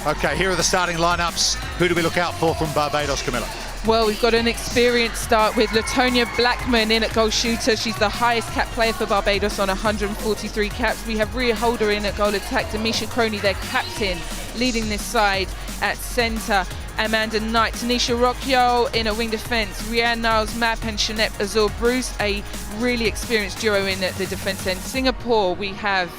Okay, here are the starting lineups. Who do we look out for from Barbados, Camilla? Well, we've got an experienced start with Latonia Blackman in at goal shooter. She's the highest cap player for Barbados on 143 caps. We have Rhea Holder in at goal attack. Demisha Croney, their captain, leading this side at centre. Amanda Knight, Tanisha Rocchio in at wing defence. Rhiann Niles-Mapp and Shanette Azor-Bruce, a really experienced duo in at the defence end. Singapore, we have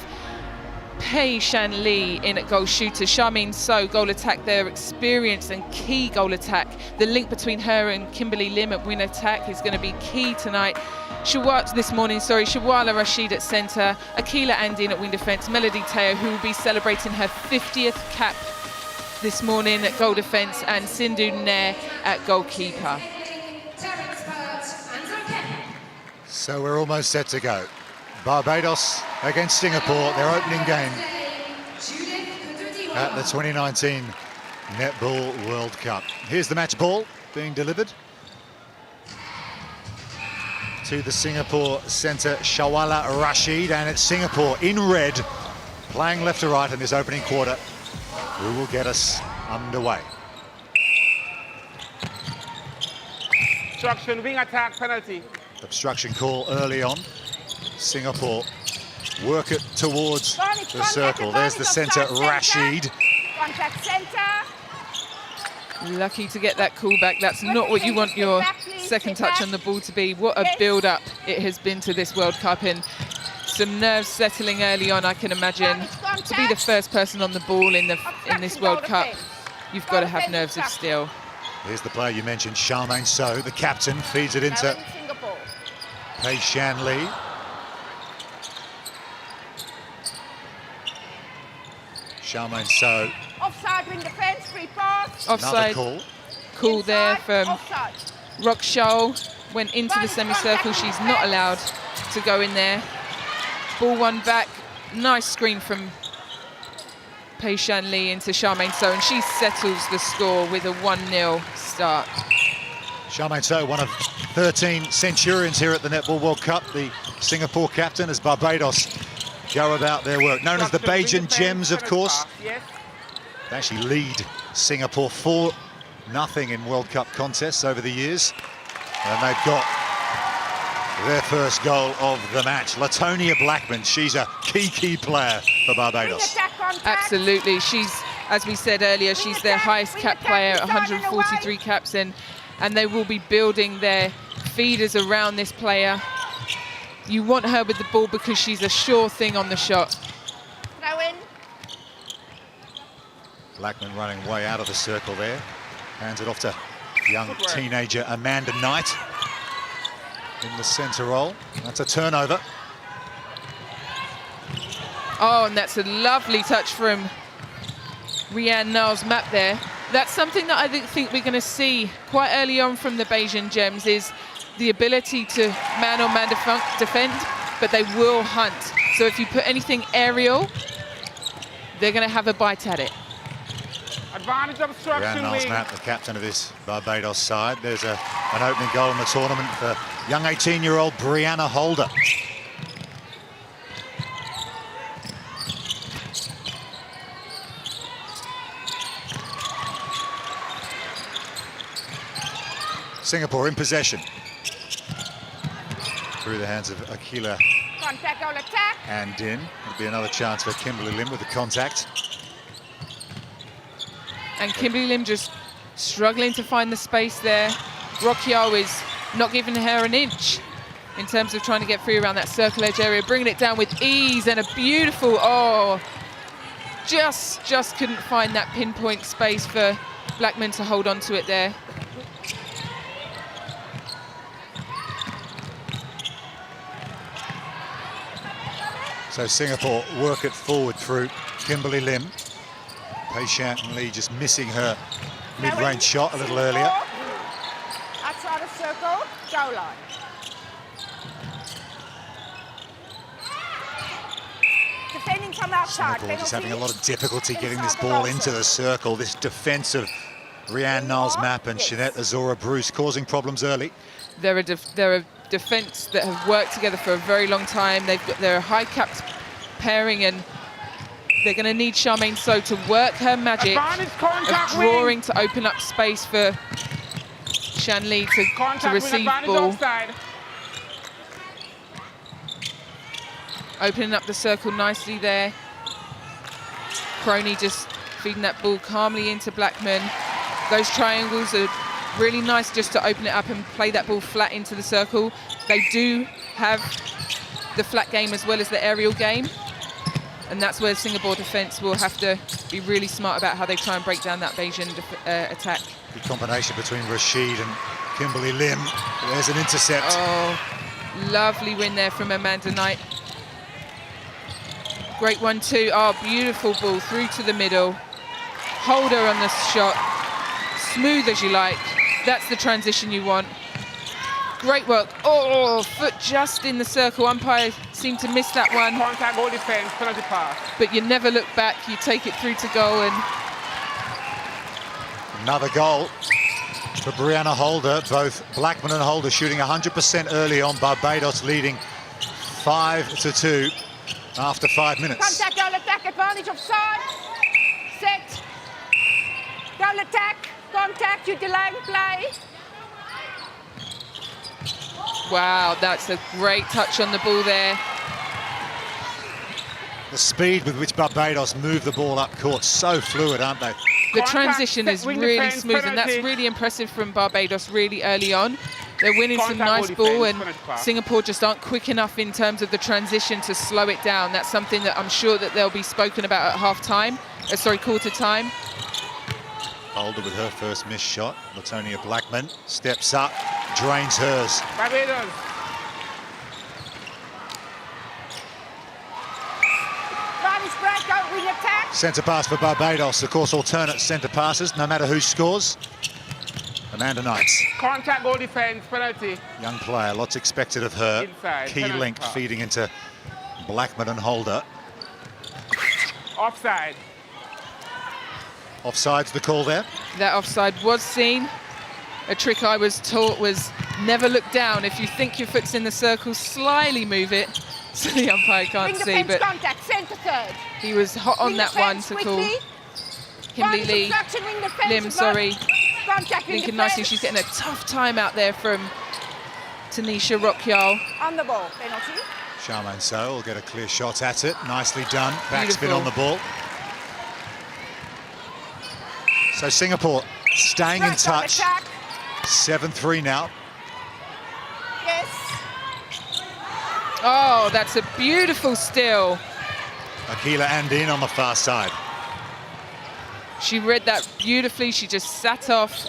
Pei Shan Lee in at goal shooter. Charmaine So, goal attack, their experienced and key goal attack. The link between her and Kimberly Lim at wing attack is going to be key tonight. Shawala Rashid at centre. Akila Andin at wing defence. Melody Teo, who will be celebrating her 50th cap this morning at goal defence, and Sindhu Nair at goalkeeper. So we're almost set to go. Barbados against Singapore, their opening game at the 2019 Netball World Cup. Here's the match ball being delivered to the Singapore centre, Shawala Rashid, and it's Singapore in red, playing left to right in this opening quarter, who will get us underway. Obstruction, wing attack, penalty. Obstruction call early on. Singapore work it towards the circle. There's the centre, Rashid. Contact centre. Lucky to get that call back. That's not what you want your second touch on the ball to be. What a build-up it has been to this World Cup, and some nerves settling early on, I can imagine. To be the first person on the ball in this World Cup, you've got to have nerves of steel. Here's the player you mentioned, Charmaine So, the captain, feeds it into Pei Shan Lee. Charmaine So. Offside wing defence, free pass. Offside. Another call there from Rock-Shoal. Went into the semicircle. She's not allowed to go in there. Ball one back. Nice screen from Pei Shan Lee into Charmaine So, and she settles the score with a 1-0 start. Charmaine So, one of 13 Centurions here at the Netball World Cup, the Singapore captain, as Barbados go about their work. Known as the Bajan Gems, of course. They actually lead Singapore 4-0 in World Cup contests over the years. And they've got their first goal of the match. Latonia Blackman, she's a key player for Barbados. Absolutely. She's, as we said earlier, she's their highest cap player at 143 caps, and they will be building their feeders around this player. You want her with the ball because she's a sure thing on the shot. Throw in. Blackman running way out of the circle there. Hands it off to young teenager Amanda Knight in the centre role. That's a turnover. Oh, and that's a lovely touch from Rhiann Niles-Mapp there. That's something that I think we're going to see quite early on from the Bajan Gems, is the ability to man-on-man defend, but they will hunt. So if you put anything aerial, they're going to have a bite at it. Advantage obstruction Rhiann Niles-Mapp, the captain of this Barbados side. There's an opening goal in the tournament for young 18-year-old Brianna Holder. Singapore in possession. Through the hands of Akila Contact, goal attack. and Din. There'll be another chance for Kimberly Lim with the contact. And Kimberly Lim just struggling to find the space there. Rocchio is not giving her an inch in terms of trying to get free around that circle edge area, bringing it down with ease, and a beautiful, just couldn't find that pinpoint space for Blackman to hold on to it there. So Singapore work it forward through Kimberly Lim. Pei Shan Lee just missing her mid-range shot a little earlier. Outside the circle, goal line. Defending from outside. Singapore just having a lot of difficulty getting this ball into the circle. This defence of Rhiann Niles-Mapp and Shanette Azor-Bruce causing problems early. They're a defence that have worked together for a very long time. They're a high-capped pairing, and They're going to need Charmaine So to work her magic Advantage, of contact, drawing wing. to open up space for Shanli to Contact, receive wing, advantage ball. offside. Opening up the circle nicely there. Crony just feeding that ball calmly into Blackman. Those triangles are really nice just to open it up and play that ball flat into the circle. They do have the flat game as well as the aerial game. And that's where Singapore defence will have to be really smart about how they try and break down that Bayesian attack. Good combination between Rashid and Kimberly Lim. There's an intercept. Oh, lovely win there from Amanda Knight. Great one too. Oh, beautiful ball through to the middle. Hold her on the shot. Smooth as you like. That's the transition you want. Great work. Oh, foot just in the circle. Umpire seemed to miss that one. Contact, goal defense, penalty pass. But you never look back. You take it through to goal. And Another goal for Brianna Holder. Both Blackman and Holder shooting 100% early on. Barbados leading 5-2 after 5 minutes. Contact, goal attack, advantage offside. Set. Goal attack, contact, you delay play. wow, that's a great touch on the ball there. The speed with which Barbados move the ball up court, so fluid, aren't they? The Contact, transition is wing really defense, smooth, and that's penalty. really impressive from Barbados really early on. They're winning some Contact, nice goal ball, defense, and penalty pass. Singapore just aren't quick enough in terms of the transition to slow it down. That's something that I'm sure that they'll be spoken about at half-time, quarter time. Holder with her first missed shot. Latonia Blackman steps up, drains hers. Barbados. Advantage break, out wing attack. Centre pass for Barbados. Of course, alternate centre passes, no matter who scores. Amanda Knights, Contact, goal defense, penalty. young player, lots expected of her. Inside, Key penalty link pass. feeding into Blackman and Holder. Offside. Offside's the call there. That offside was seen. A trick I was taught was never look down. If you think your foot's in the circle, slyly move it so the umpire can't Wing see. defense, But contact, centre third. he was hot on Wing that one defense, to quickly. call. Kimberly Advantage Lee, obstruction, wing defense, Lim, advantage. sorry. Contact, wing Lincoln nicely. defense. She's getting a tough time out there from Tanisha Rockyal. On the ball, penalty. Charmaine So will get a clear shot at it. Nicely done. Backspin Beautiful. on the ball. So Singapore staying in Break on touch. attack. 7-3 now. Yes. Oh, that's a beautiful steal. Akila Andin on the far side. She read that beautifully. She just sat off,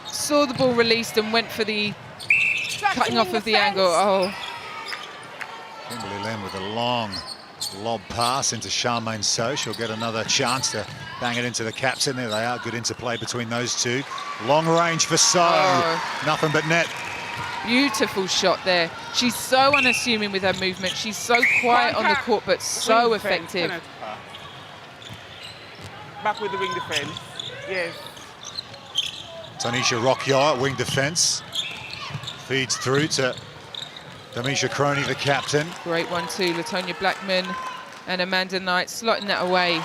saw the ball released and went for the cutting off of the angle. Oh, Kimberly Lim with a long lob pass into Charmaine So. She'll get another chance to bang it into the captain. There they are. Good interplay between those two. Long range for So. Oh. Nothing but net. beautiful shot there. She's so unassuming with her movement. She's so quiet on the court, but so Wing defense, effective. penalty pass. Back with the wing defense. Yes. Tanisha Rockyar at wing defence. Feeds through to Damisha Crony, the captain. Great one too, Latonia Blackman and Amanda Knight slotting that away.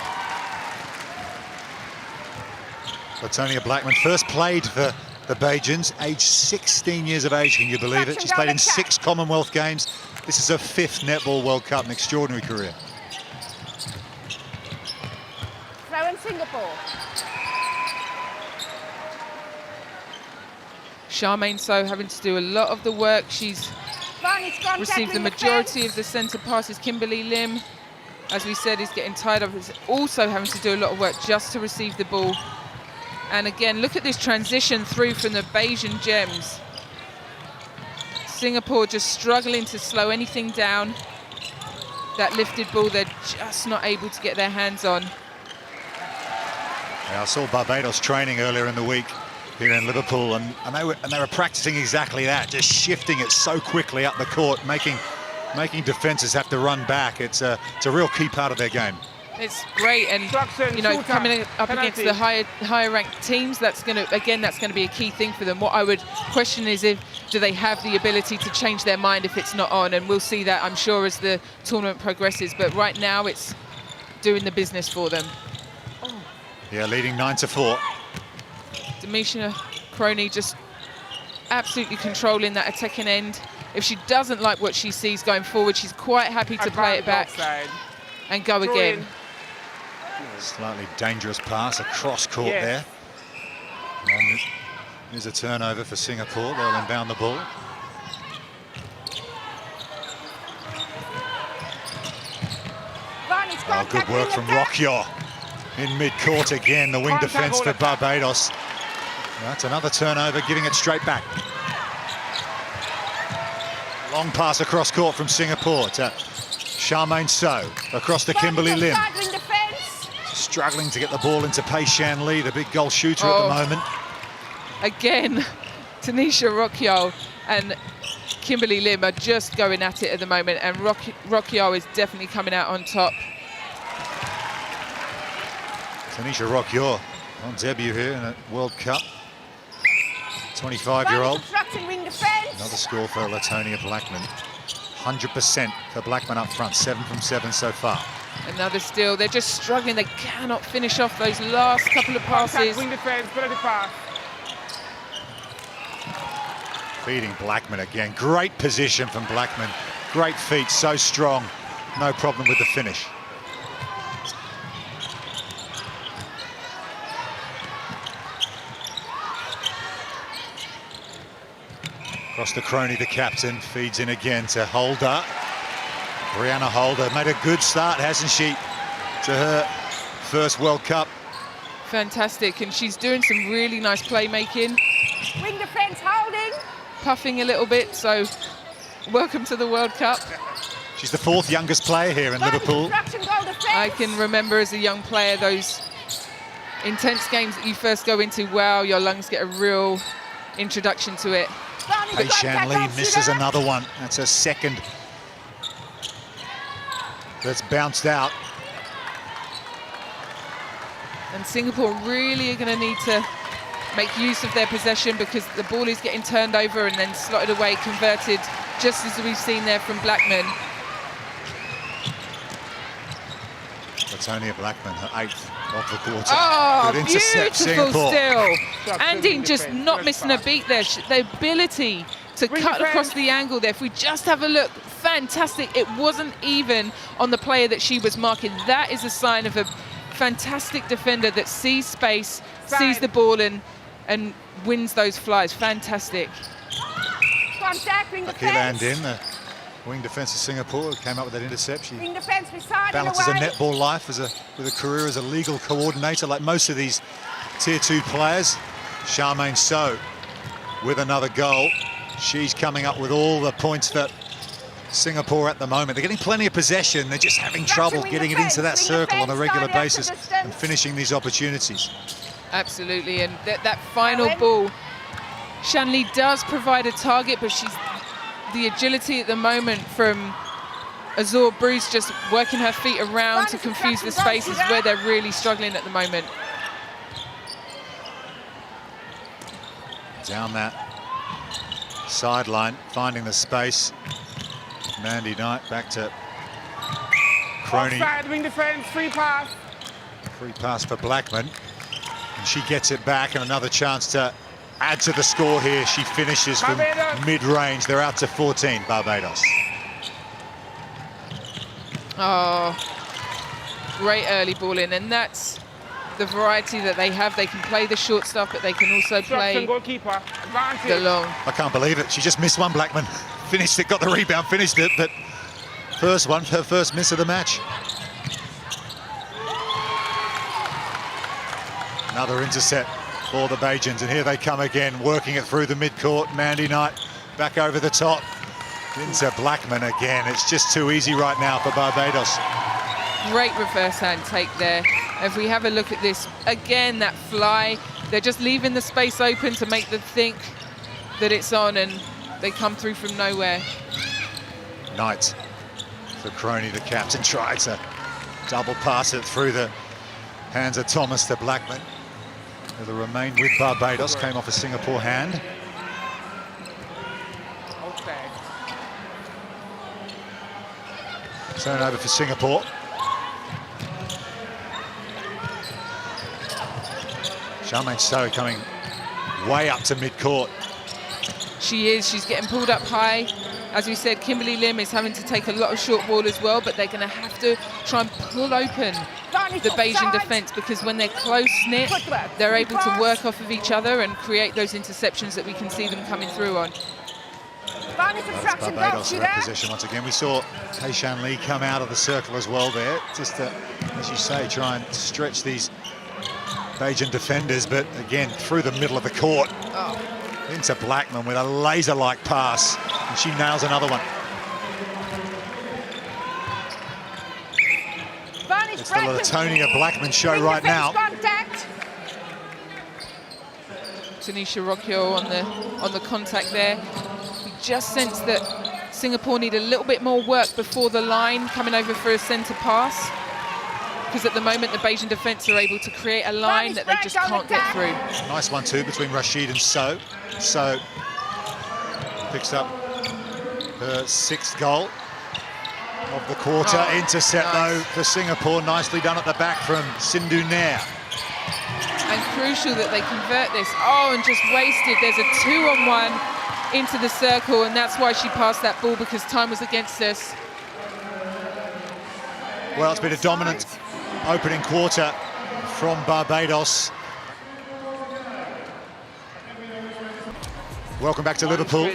Latonia Blackman first played for the Bajans, age 16 years of age, can you believe it? She's played in 6 Commonwealth Games. This is her 5th Netball World Cup, an extraordinary career. Throw in Singapore. Charmaine So having to do a lot of the work. She's Varney's contact received the with majority fence. of the centre passes. Kimberly Lim, as we said, is getting tied up. Is also having to do a lot of work just to receive the ball. And again, look at this transition through from the Bayesian Gems. Singapore just struggling to slow anything down. That lifted ball, they're just not able to get their hands on. Yeah, I saw Barbados training earlier in the week here in Liverpool, and they were practicing exactly that, just shifting it so quickly up the court, making defences have to run back. It's a real key part of their game. It's great, and you know, coming up against the higher ranked teams, that's going to be a key thing for them. What I would question is, do they have the ability to change their mind if it's not on? And we'll see that, I'm sure, as the tournament progresses. But right now, it's doing the business for them. Yeah, leading 9-4. Demisha Crony just absolutely controlling that attacking end. If she doesn't like what she sees going forward, she's quite happy to play it back and go again. Slightly dangerous pass across court there. And there's a turnover for Singapore. They'll inbound the ball. Oh, good work from Rockyaw in mid-court again. The wing defence for Barbados. That's another turnover, giving it straight back. Long pass across court from Singapore to Charmaine So across to Kimberly Lim. Struggling to get the ball into Pei Shan Lee, the big goal shooter at the moment. Again, Tanisha Rockyaw and Kimberly Lim are just going at it at the moment, and Rockyaw is definitely coming out on top. Tanisha Rockyaw on debut here in a World Cup. 25-year-old. Another score for Latonia Blackman. 100% for Blackman up front. 7 from 7 so far. Another steal. They're just struggling. They cannot finish off those last couple of passes. Wing defense, penalty pass. Feeding Blackman again. Great position from Blackman. Great feet, so strong. No problem with the finish. Across to Crony, the captain, feeds in again to Holder. Brianna Holder made a good start, hasn't she, to her first World Cup. Fantastic, and she's doing some really nice playmaking. Wing defence holding. Puffing a little bit, so welcome to the World Cup. She's the 4th youngest player here in Liverpool. I can remember as a young player those intense games that you first go into. Wow, your lungs get a real introduction to it. Pei Shan Lee misses another one. That's her second. That's bounced out. And Singapore really are going to need to make use of their possession, because the ball is getting turned over and then slotted away, converted, just as we've seen there from Blackman. Latonia Blackman, her 8th of the quarter. Oh, good intercept, beautiful Singapore. still. Andine just not missing a beat there. The ability to cut across the angle there. If we just have a look, fantastic. It wasn't even on the player that she was marking. That is a sign of a fantastic defender that sees space, sees the ball and wins those flies. Fantastic. Lucky land in. The wing defence of Singapore came up with that interception. Wing defence beside balances a netball life with a career as a legal coordinator, like most of these Tier 2 players. Charmaine So with another goal. She's coming up with all the points for Singapore at the moment. They're getting plenty of possession. They're just having trouble getting it into that circle on a regular basis and finishing these opportunities. Absolutely, and that final ball, Shanley does provide a target, but she's the agility at the moment from Azor Bruce, just working her feet around to confuse the space, is where they're really struggling at the moment. Down that sideline, finding the space. Mandy Knight back to Crony. Offside, wing defense, free pass. Free pass for Blackman. And she gets it back, and another chance to add to the score here. She finishes from mid-range. They're out to 14, Barbados. Oh, great early ball in, and that's the variety that they have. They can play the short stuff, but they can also play the long. I can't believe it. She just missed one, Blackman. Finished it, got the rebound, finished it, but first one, her first miss of the match. Another intercept for the Bajans, and here they come again, working it through the midcourt. Mandy Knight back over the top. Into Blackman again. It's just too easy right now for Barbados. Great reverse hand take there. If we have a look at this, again, that fly, they're just leaving the space open to make them think that it's on, and they come through from nowhere. Knight for Crony, the captain, tried to double pass it through the hands of Thomas to Blackman. The remain with Barbados, came off a Singapore hand. Turnover for Singapore. Charmaine So coming way up to mid-court. She is. She's getting pulled up high. As we said, Kimberly Lim is having to take a lot of short ball as well, but they're going to have to try and pull open the Bajan defence, because when they're close-knit, they're able to work off of each other and create those interceptions that we can see them coming through on. That's Barbados in that position once again. We saw Taishan Lee come out of the circle as well there, just to, as you say, try and stretch these Bajan defenders, but again, through the middle of the court. Into Blackman with a laser-like pass, and she nails another one. It's the Latonia Blackman show right now. Tanisha Rockhill on the contact there. We just sense that Singapore need a little bit more work before the line, coming over for a centre pass, because at the moment the Bajan defence are able to create a line that they just can't get through. Nice 1-2 between Rashid and So. So picks up her 6th goal of the quarter. Intercept though for Singapore, nicely done at the back from Sindhu Nair. And crucial that they convert this. And just wasted. There's a 2-on-1 into the circle, and that's why she passed that ball, because time was against us. Well, it's been a dominant opening quarter from Barbados. Welcome back to Liverpool.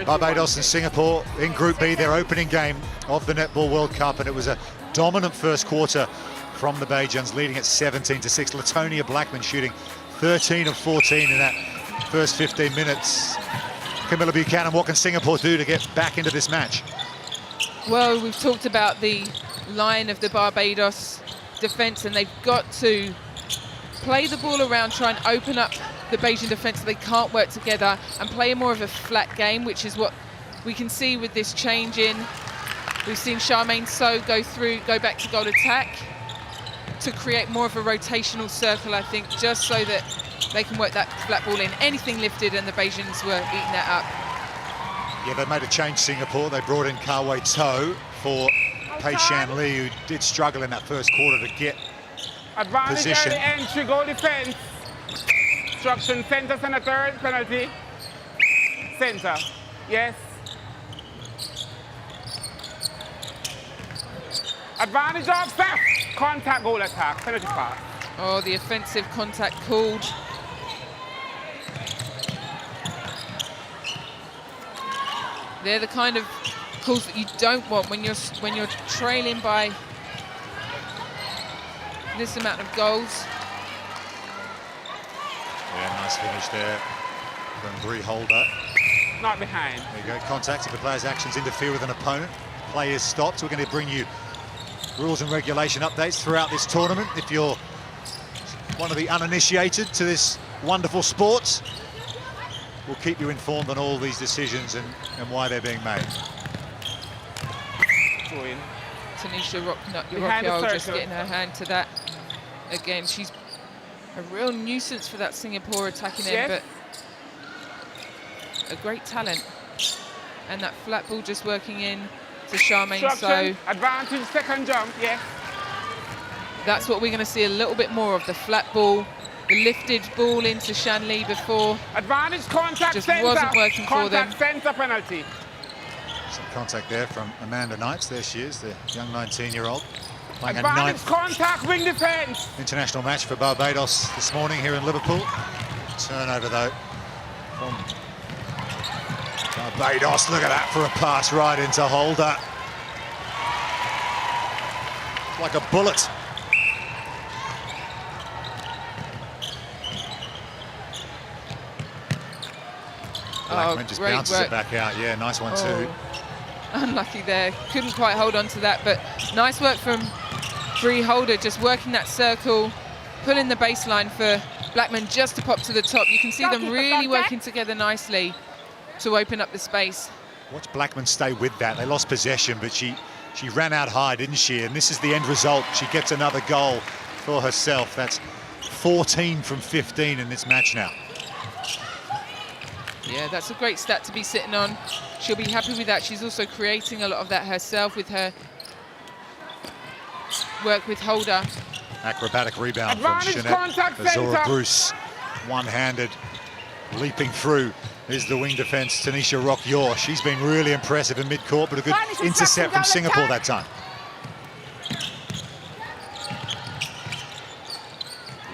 Barbados and Singapore in Group B, their opening game of the Netball World Cup, and it was a dominant first quarter from the Bajans, leading at 17-6. Latonia Blackman shooting 13 of 14 in that first 15 minutes. Camilla Buchanan, what can Singapore do to get back into this match? Well, we've talked about the line of the Barbados defence, and they've got to play the ball around, try and open up the Bajan defence so they can't work together, and play more of a flat game, which is what we can see with this change in. We've seen Charmaine So go back to goal attack to create more of a rotational circle, I think, just so that they can work that flat ball in. Anything lifted and the Bajans were eating that up. Yeah, they made a change, Singapore. They brought in Kawei To for Taishan Lee, who did struggle in that first quarter to get position. Entry, goal defense. Instruction, center, and a third, penalty. Center, yes. Advantage of staff. Contact, goal attack, penalty pass. The offensive contact called. They're the kind of calls that you don't want when you're trailing by this amount of goals. Yeah, nice finish there from Bree Holder. Not behind. There you go, contact. If the player's actions interfere with an opponent, play is stopped. We're going to bring you rules and regulation updates throughout this tournament. If you're one of the uninitiated to this wonderful sport, we'll keep you informed on all these decisions and why they're being made. Tanisha Rockhill just getting her hand to that. Again, she's a real nuisance for that Singapore attacking end, but a great talent. And that flat ball just working in to Charmaine So. Advantage, second jump, yes. That's what we're going to see a little bit more of, the flat ball, the lifted ball into Shan Lee before. Advantage, contact, just center. Wasn't working contact, for them. Center penalty. Some contact there from Amanda Knights. There she is, the young 19-year-old. Playing a Advantage, ninth contact, wing defense. International match for Barbados this morning here in Liverpool. Turnover though from Barbados. Look at that for a pass right into Holder. Like a bullet. Blackman just bounces it back out. Yeah, nice one too. Unlucky there. Couldn't quite hold on to that, but nice work from Bree Holder, just working that circle, pulling the baseline for Blackman just to pop to the top. You can see them really working together nicely to open up the space. Watch Blackman stay with that. They lost possession, but she ran out high, didn't she? And this is the end result. She gets another goal for herself. That's 14 from 15 in this match now. Yeah, that's a great stat to be sitting on. She'll be happy with that. She's also creating a lot of that herself with her work with Holder. Acrobatic rebound from Advantage Jeanette. contact Azora center. Bruce, one-handed, leaping through is the wing defence, Tanisha Rock-Yor. She's been really impressive in mid-court, but a good intercept from Singapore that time.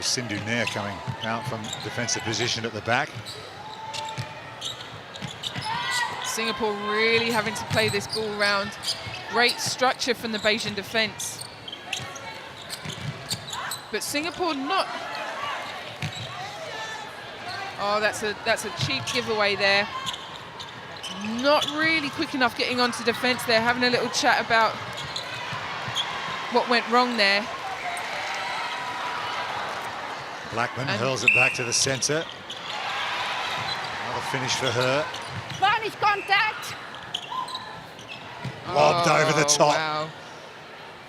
Sindhu Nair coming out from defensive position at the back. Singapore really having to play this ball round. Great structure from the Bajan defence. But Singapore not... Oh, that's a cheap giveaway there. Not really quick enough getting onto defence. They're having a little chat about what went wrong there. Blackman hurls it back to the centre. Another finish for her. Varnish contact. Lobbed over the top. Wow.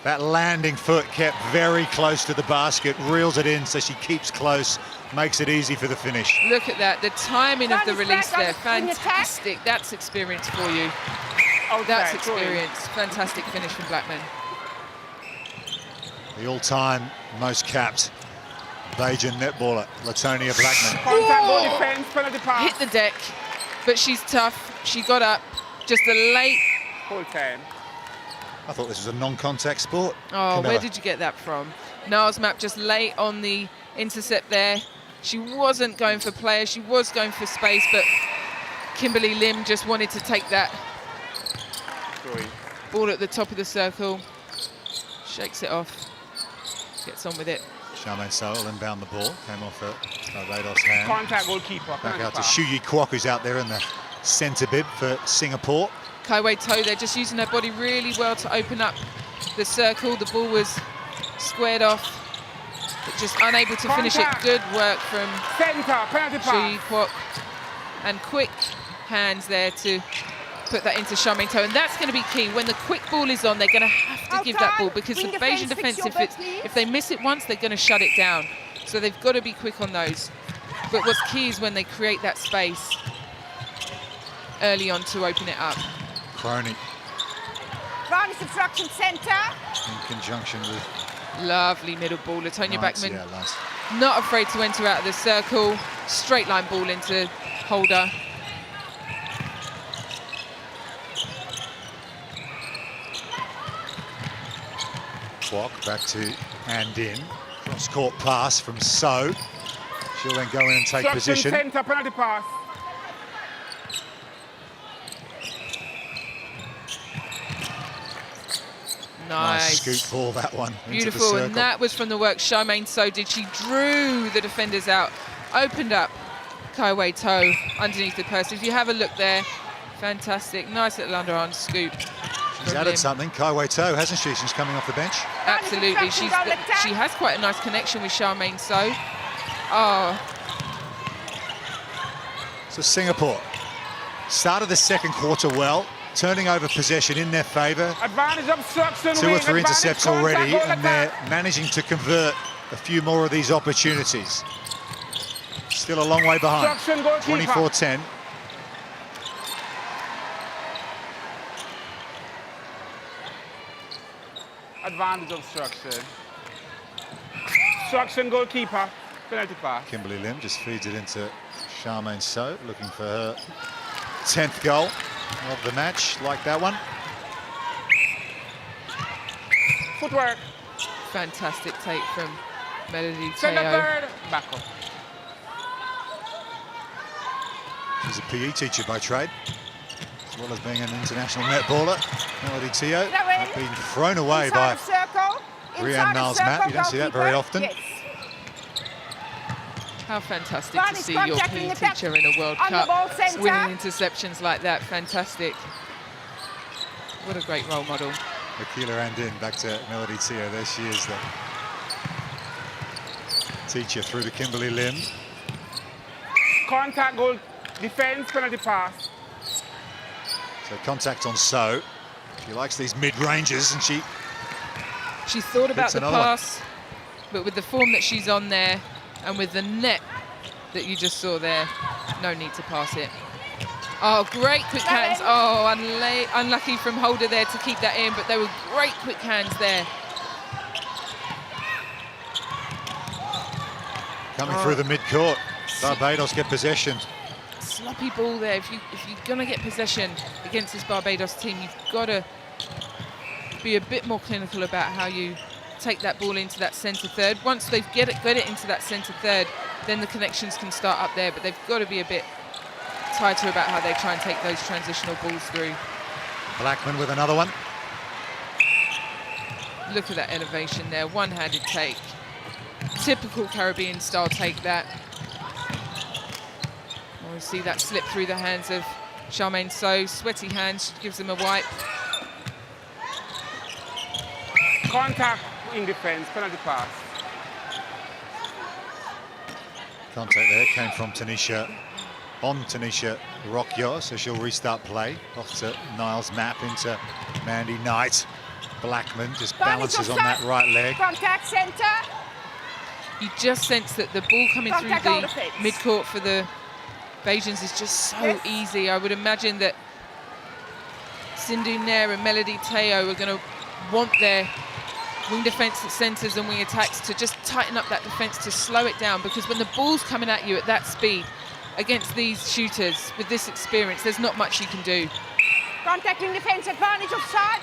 That landing foot kept very close to the basket, reels it in so she keeps close, makes it easy for the finish. Look at that, the timing of the Varnish release back there, on the attack. fantastic. That's experience for you. That's experience. Fantastic finish from Blackman. The all-time most capped Bajan netballer, Latonia Blackman. Contact goal defense, penalty pass. Hit the deck, but she's tough. She got up. Just a late... Full time. I thought this was a non-contact sport. Oh, Camilla. where did you get that from? Niles Map just late on the intercept there. She wasn't going for players, she was going for space, but Kimberly Lim just wanted to take that ball at the top of the circle. Shakes it off, gets on with it. Charmaine Sowell inbound the ball, came off her Barbados hand. Contact goalkeeper. Back penalty out to pass. Shu Yi Kwok, who's out there in the centre bib for Singapore. Kai Wei To, they're just using her body really well to open up the circle. The ball was squared off, but just unable to finish it. Contact. Good work from Center, penalty Shu Yi pass. Kwok. And quick hands there to put that into Charmaine To. And that's going to be key. When the quick ball is on, they're going to have to give that ball, because the Bajan defence, if they miss it once, they're going to shut it down. So they've got to be quick on those. But what's key is when they create that space early on to open it up. Crony Varnish obstruction center. in conjunction with Lovely middle ball. Latonia Knights, Blackman yeah, nice. not afraid to enter out of the circle. Straight line ball into Holder. Kwok back to Andin. Cross-court pass from So. She'll then go in and take Obstruction position. center, penalty pass. Nice. Scoop ball, that one. Into the Beautiful, circle. and that was from the work Charmaine So did. She drew the defenders out, opened up Kai Wei To underneath the purse. If you have a look there, fantastic. Nice little underarm scoop. She's from added Lim. something. Kai Wei To, hasn't she, since coming off the bench? Absolutely. She has quite a nice connection with Charmaine So. Oh, So Singapore started the second quarter well, turning over possession in their favour. Advantage obstruction. 2 or wing, 3 advantage intercepts contact, already, goal and they're attack. managing to convert a few more of these opportunities. Still a long way behind. Obstruction, goalkeeper. 24-10. Advantage obstruction. Obstruction, goalkeeper. Penalty pass. Kimberly Lim just feeds it into Charmaine So, looking for her 10th goal of the match. Like that one. Footwork. fantastic take from Melody Send a Teo. third. Back up. She's a PE teacher by trade, as well as being an international netballer. Melody Teo had been thrown away by Rianne Niles-Matt. You don't see that very often. Yes. How fantastic to Varnish see your contact in PE the back teacher in a World on the ball Cup centre. winning interceptions like that. Fantastic. What a great role model. Akila Andin back to Melody Teo. There she is, the teacher through to Kimberly Lim. Contact goal. Defense, penalty pass. So contact on So. She likes these mid-ranges, and she thought about Hits the another one. pass, but with the form that she's on there and with the net that you just saw there, no need to pass it. Oh, great quick hands. Oh, unlucky from Holder there to keep that in, but they were great quick hands there. Coming through the mid-court. Barbados get possession. Sloppy ball there. If you're going to get possession against this Barbados team, you've got to be a bit more clinical about how you take that ball into that centre third. Once they've get it into that centre third, then the connections can start up there, but they've got to be a bit tighter about how they try and take those transitional balls through. Blackman with another one. Look at that elevation there, one-handed take. Typical Caribbean style take that. We see that slip through the hands of Charmaine So. Sweaty hands, gives them a wipe. Contact in defense, penalty pass. Contact there came from Tanisha Rockyo, so she'll restart play. Off to Niles Map into Mandy Knight. Blackman just balances on that right leg. Contact centre. You just sense that the ball coming through the mid-court for the Bajans is just so easy. I would imagine that Sindhu Nair and Melody Teo are going to want their wing defence centres and wing attacks to just tighten up that defence, to slow it down, because when the ball's coming at you at that speed against these shooters with this experience, there's not much you can do. Contact wing defence, advantage offside.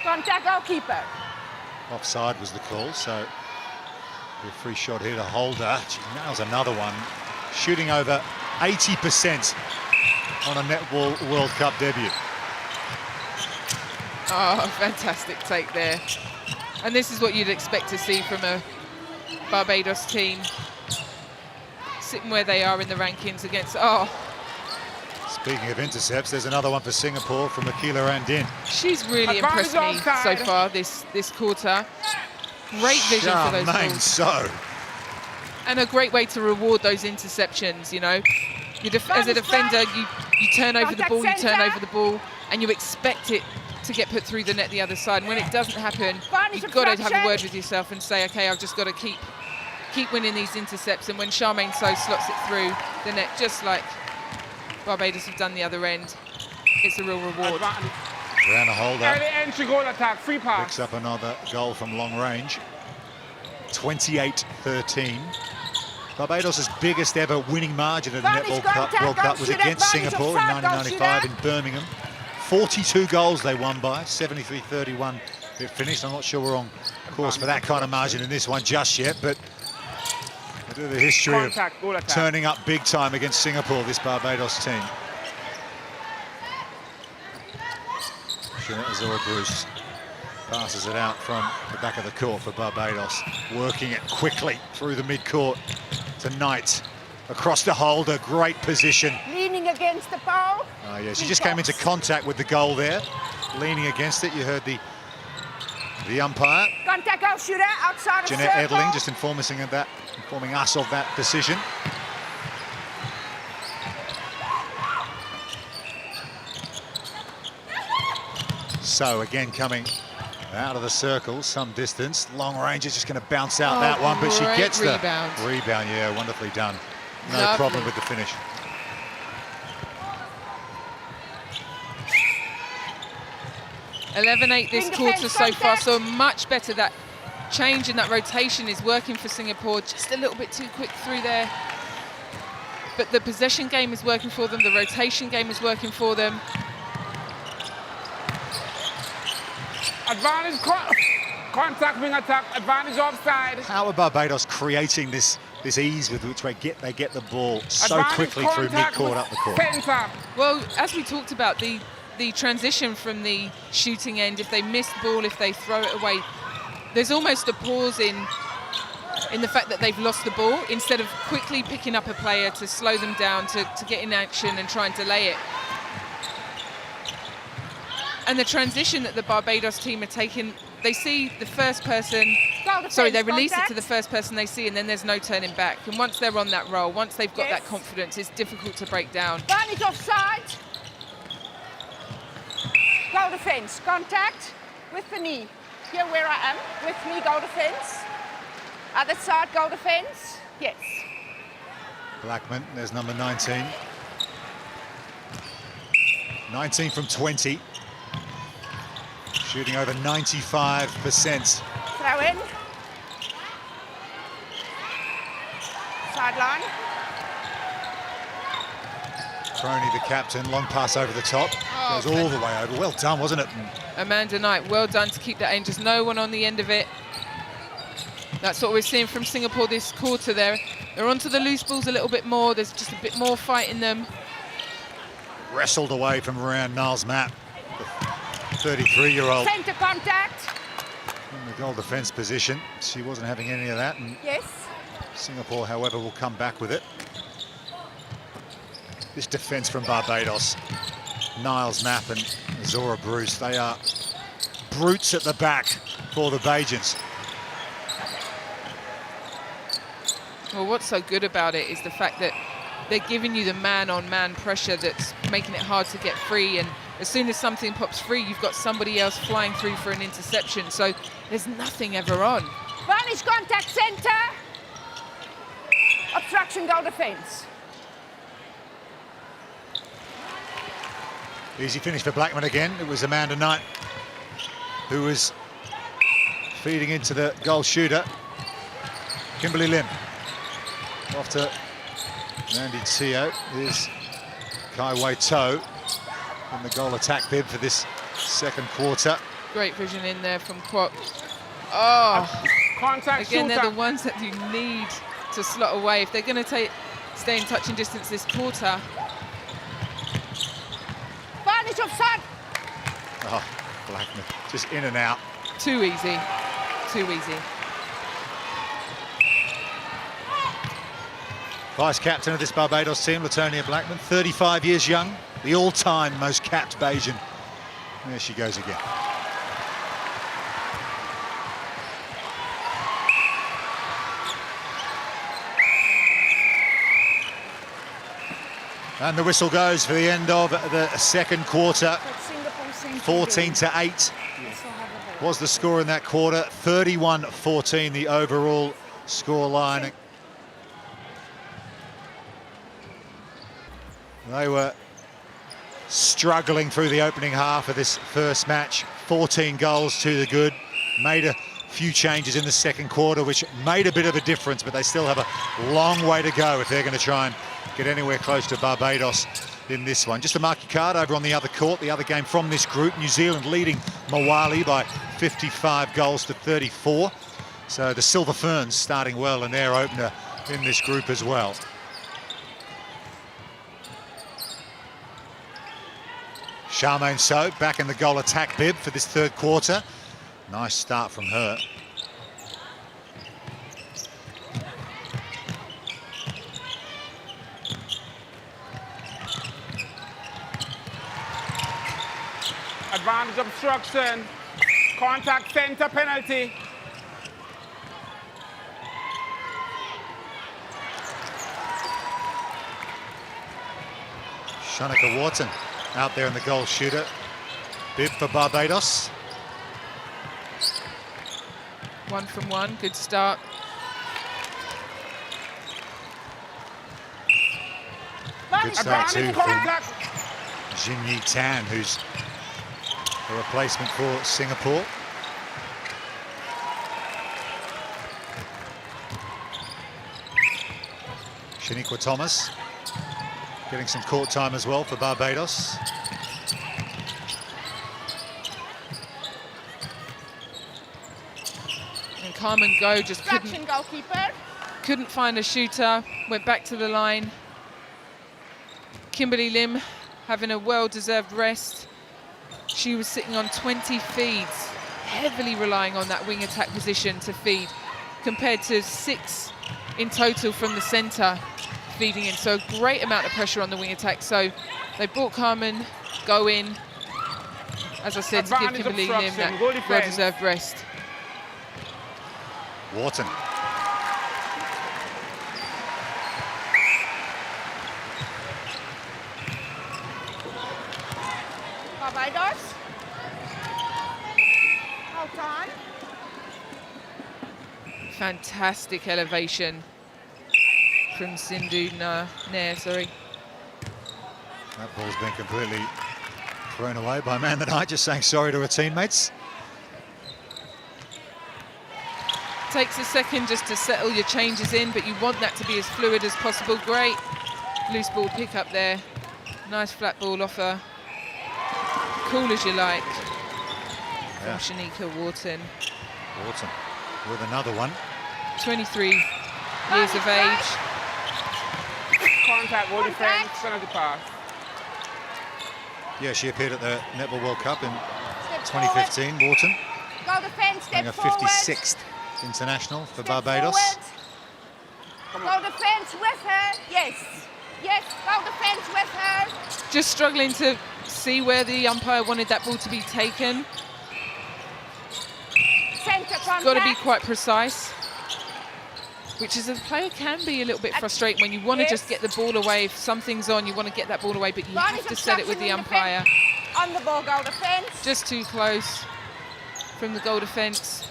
Contact goalkeeper. Offside was the call, so a free shot here to Holder. She nails another one, shooting over 80% on a Netball World Cup debut. Oh, fantastic take there. And this is what you'd expect to see from a Barbados team sitting where they are in the rankings against, Speaking of intercepts, there's another one for Singapore from Akila Randin. She's really impressed me so far this quarter. Great vision for those balls. So. And a great way to reward those interceptions, you know. As a defender, you turn over the ball, and you expect it to get put through the net the other side. And when it doesn't happen, you've got to have a word with yourself and say, okay, I've just got to keep winning these intercepts. And when Charmaine So slots it through the net, just like Barbados have done the other end, it's a real reward. Brianna Holder Early entry goal attack, free pass. picks up another goal from long range. 28-13. Barbados' biggest ever winning margin at the Netball World Cup was against Singapore in 1995 in Birmingham. 42 goals they won by, 73-31 it finished. I'm not sure we're on course for that kind of margin in this one just yet, but the history of turning up big time against Singapore, this Barbados team. Azura Bruce passes it out from the back of the court for Barbados, working it quickly through the mid-court to Knight. Across the Holder, great position. Leaning against the pole. Oh yeah, she just came into contact with the goal there, leaning against it. You heard the umpire. Contact goal shooter outside of Jeanette circle. Edling just informing us of that decision. So again coming out of the circle, some distance. Long range is just going to bounce out that one, but she gets the rebound. Yeah, wonderfully done. No problem with the finish. (11-8) this quarter so far, so much better. That change in that rotation is working for Singapore. Just a little bit too quick through there. But the possession game is working for them. The rotation game is working for them. Advantage, contact wing attack, advantage offside. How are Barbados creating this ease with which they get the ball so Advantage quickly through mid-court up the court? Center. Well, as we talked about, the transition from the shooting end, if they miss the ball, if they throw it away, there's almost a pause in the fact that they've lost the ball, instead of quickly picking up a player to slow them down, to get in action and try and delay it. And the transition that the Barbados team are taking, they see the first person, they release it to the first person they see, and then there's no turning back. And once they're on that roll, once they've got that confidence, it's difficult to break down. Advantage offside. Goal defence, contact with the knee. Here where I am, with me, goal defence. Other side, goal defence, yes. Blackman, there's number 19. 19 from 20. Shooting over 95%. Throw in. Sideline. Crony, the captain, long pass over the top. Oh, Goes all the way over. Well done, wasn't it? Amanda Knight, well done to keep that in. Just no one on the end of it. That's what we're seeing from Singapore this quarter there. They're onto the loose balls a little bit more. There's just a bit more fight in them. Wrestled away from around Niles Mapp, the 33-year-old. Centre contact. In the goal defence position. She wasn't having any of that. And Yes. Singapore, however, will come back with it. This defence from Barbados, Niles Mapp and Zora Bruce, they are brutes at the back for the Bajans. Well, what's so good about it is the fact that they're giving you the man-on-man pressure that's making it hard to get free, and as soon as something pops free, you've got somebody else flying through for an interception, so there's nothing ever on. Vanish contact centre. Obstruction goal defence. Easy finish for Blackman again. It was Amanda Knight who was feeding into the goal shooter, Kimberly Lim. Off to Mandy Teo. Here's Kai Wei To in the goal attack bib for this second quarter. Great vision in there from Kwok. Oh, Contact again, shooter. they're the ones that you need to slot away. If they're going to stay in touching distance this quarter. Vanish offside. Oh, Blackman, just in and out. Too easy, too easy. Vice-captain of this Barbados team, Latonia Blackman, 35 years young, the all-time most capped Bajan. There she goes again. And the whistle goes for the end of the second quarter. 14-8 was the score in that quarter. 31-14 the overall score line. They were struggling through the opening half of this first match. 14 goals to the good. Made a few changes in the second quarter, which made a bit of a difference, but they still have a long way to go if they're going to try and get anywhere close to Barbados in this one. Just to mark your card, over on the other court, the other game from this group, New Zealand leading Mawali by 55 goals to 34. So the Silver Ferns starting well in their opener in this group as well. Charmaine So back in the goal attack bib for this third quarter. Nice start from her. Advantage obstruction. Contact center penalty. Shanika Wharton out there in the goal shooter. Bib for Barbados. 1 from 1, good start. Good start too Advantage from contact. Jin Yi Tan, who's a replacement for Singapore. Shaniqua Thomas getting some court time as well for Barbados. And Carmen Go just Obstruction goalkeeper. couldn't find a shooter, went back to the line. Kimberly Lim having a well-deserved rest. She was sitting on 20 feeds, heavily relying on that wing attack position to feed, compared to 6 in total from the centre feeding in. So a great amount of pressure on the wing attack. So they brought Carmen Go in, as I said, to give Advantage Kimberly Lim obstruction, that goal defence. well-deserved rest. Wharton. Barbados. Hold time. Fantastic elevation from Sindhu Nair, sorry. That ball's been completely thrown away by Amanda Knight, just saying sorry to her teammates. Takes a second just to settle your changes in, but you want that to be as fluid as possible. Great loose ball pick up there. Nice flat ball offer. Cool as you like. Yeah. From Shanika Wharton. Wharton with another one. 23 years of age. Contact, goal defense, penalty pass. Yeah, she appeared at the Netball World Cup in Step 2015, Wharton. Goal defense, Being step a forward. 56th international for Step Barbados. forward. Goal defense with her. Yes. Yes, goal defense with her. Just struggling to see where the umpire wanted that ball to be taken. Centre contact. Got to be quite precise, which as a player can be a little bit frustrating when you want to just get the ball away. If something's on, you want to get that ball away, but you have to set it with the umpire. On the ball, goal defense. Just too close from the goal defence.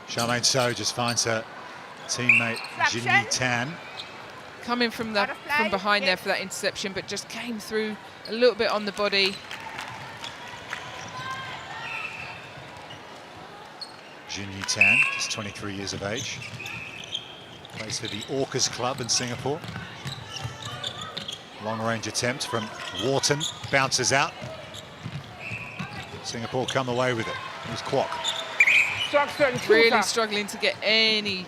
Charmaine So just finds her teammate Jinyi Tan. Coming from Out of play, behind there yes. for that interception, but just came through a little bit on the body. Jinyi Tan, just 23 years of age. Plays for the Orcas Club in Singapore. Long range attempt from Wharton, bounces out. Singapore come away with it. Here's Kwok. Really struggling to get any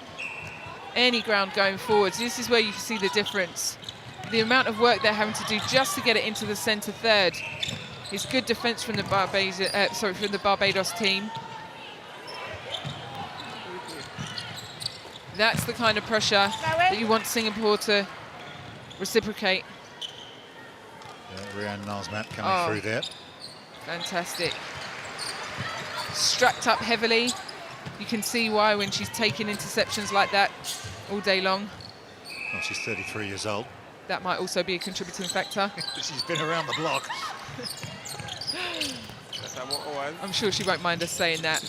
ground going forwards. This is where you can see the difference. The amount of work they're having to do just to get it into the centre third is good defence from the Barbados team. That's the kind of pressure that you want Singapore to reciprocate. Yeah, Rhiannon Niles-Matt coming through there. Fantastic. Strapped up heavily. You can see why when she's taking interceptions like that all day long. Well, she's 33 years old. That might also be a contributing factor. She's been around the block. I'm sure she won't mind us saying that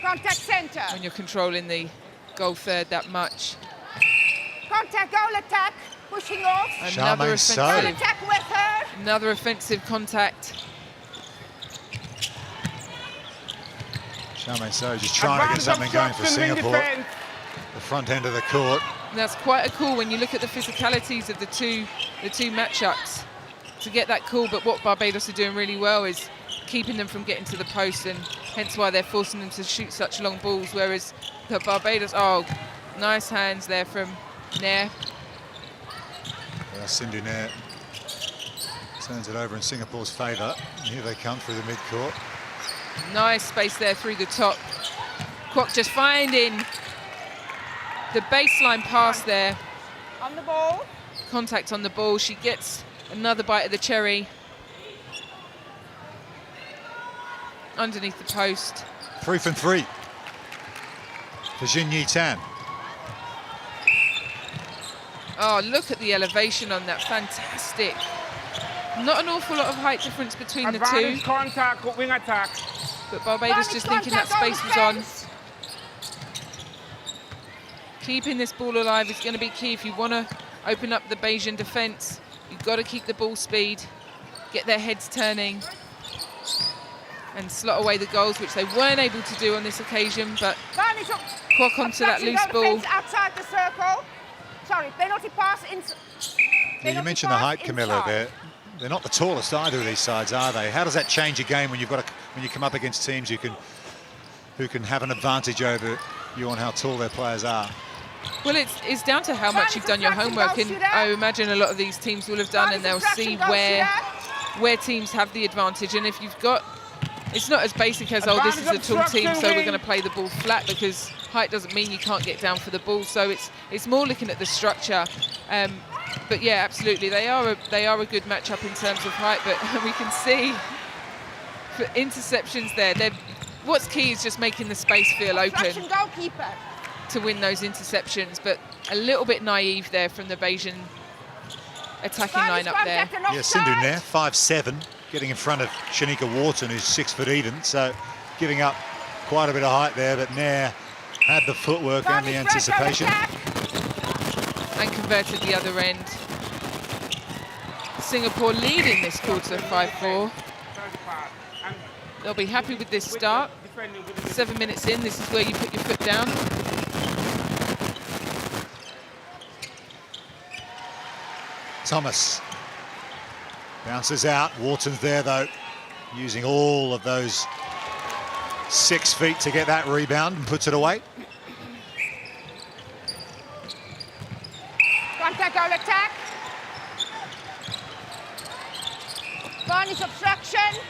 Contact centre. when you're controlling the goal third that much. Contact, goal attack. Pushing off. Another Charmaine So. Goal offensive, attack with her. another offensive contact. Charmaine So just trying to get something going for Singapore. The front end of the court. And that's quite a call when you look at the physicalities of the two matchups to get that call. But what Barbados are doing really well is keeping them from getting to the post, and hence why they're forcing them to shoot such long balls. Whereas the Barbados, nice hands there from Nair. Sindhu Nair turns it over in Singapore's favour. Here they come through the mid-court. Nice space there through the top. Kwok just finding the baseline pass there. On the ball. Contact on the ball. She gets another bite of the cherry. Underneath the post. 3 from 3 for Jinyi Tan. Oh, look at the elevation on that. Fantastic. Not an awful lot of height difference between the two. Contact, wing attack. But Barbados just thinking that space was on. Keeping this ball alive is going to be key if you want to open up the Bajan defence. You've got to keep the ball speed, get their heads turning, and slot away the goals, which they weren't able to do on this occasion. But Kwok onto that loose ball. Outside the circle. Sorry, penalty pass. Yeah, you mentioned the height, Camilla. They're not the tallest either of these sides, are they? How does that change a game when you come up against teams who can have an advantage over you on how tall their players are? Well, it's down to how much you've done your homework, and I imagine a lot of these teams will have done, and they'll see where teams have the advantage. And if you've got, it's not as basic as, this is a tall team, so we're going to play the ball flat, because height doesn't mean you can't get down for the ball. So it's more looking at the structure. But yeah, absolutely, they are a good matchup in terms of height. But we can see for interceptions there, what's key is just making the space feel open Goalkeeper. to win those interceptions. But a little bit naive there from the Bajan attacking lineup there. Yeah, Sindhu Nair, 5'7", getting in front of Shanika Wharton, who's 6 foot even, so giving up quite a bit of height there. But Nair had the footwork and the anticipation. And converted the other end. Singapore leading this quarter 5-4. They'll be happy with this start. 7 minutes in, this is where you put your foot down. Thomas bounces out. Wharton's there though, using all of those 6 feet to get that rebound and puts it away. Contact, goal attack. Varnish obstruction.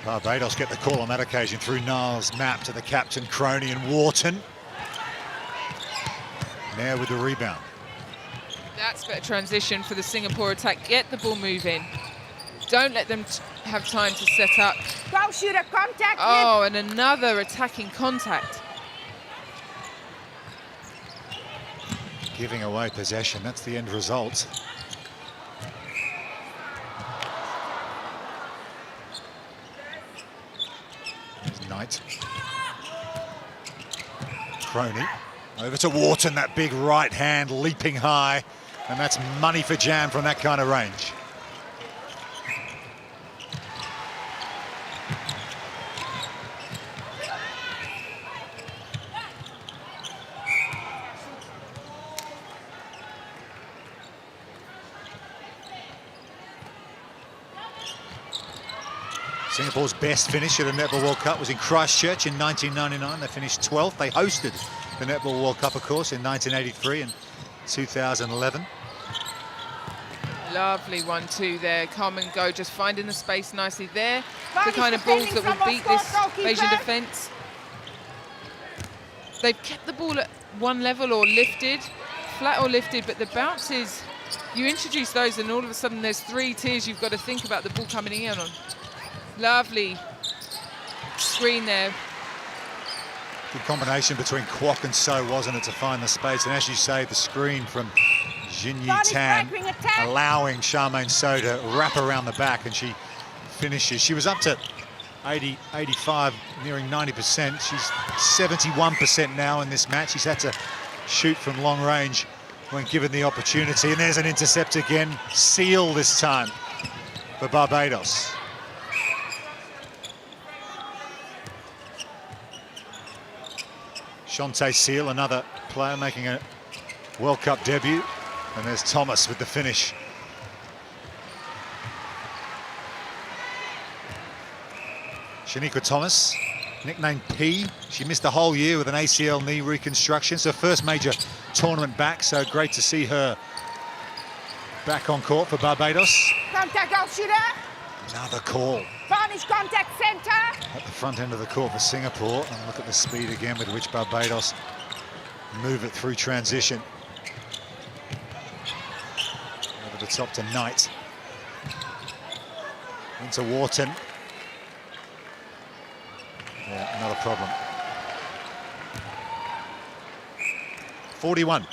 Barbados get the call on that occasion through Niles' map to the captain, Crony and Wharton. There with the rebound. That's better transition for the Singapore attack. Get the ball moving. Don't let them have time to set up. Goal shooter, contact. Oh, and another attacking contact. Giving away possession, that's the end result. There's Knight. Crony. Over to Wharton, that big right hand leaping high. And that's money for Jam from that kind of range. Singapore's best finish at a Netball World Cup was in Christchurch in 1999. They finished 12th. They hosted the Netball World Cup, of course, in 1983 and 2011. Lovely 1-2 there. Come and go, just finding the space nicely there. The Varnish kind of balls that defending will beat this from Moscow, Asian goalkeeper. defence. They've kept the ball at one level or lifted, flat or lifted, but the bounces, you introduce those and all of a sudden there's 3 tiers you've got to think about the ball coming in on. Lovely screen there. Good combination between Kwok and So, wasn't it, to find the space? And as you say, the screen from Jin Yi Varnish Tan right wing attack. allowing Charmaine So to wrap around the back, and she finishes. She was up to 80, 85, nearing 90%. She's 71% now in this match. She's had to shoot from long range when given the opportunity. And there's an intercept again. Seal this time for Barbados. Shantae Seal, another player making a World Cup debut. And there's Thomas with the finish. Shaniqua Thomas, nicknamed P. She missed a whole year with an ACL knee reconstruction. It's her first major tournament back, so great to see her back on court for Barbados. Contact, goal shooter. Another call Varnish, contact, centre. at the front end of the court for Singapore. And look at the speed again with which Barbados move it through transition. Over the top to Knight. Into Wharton. Yeah, not a problem. 41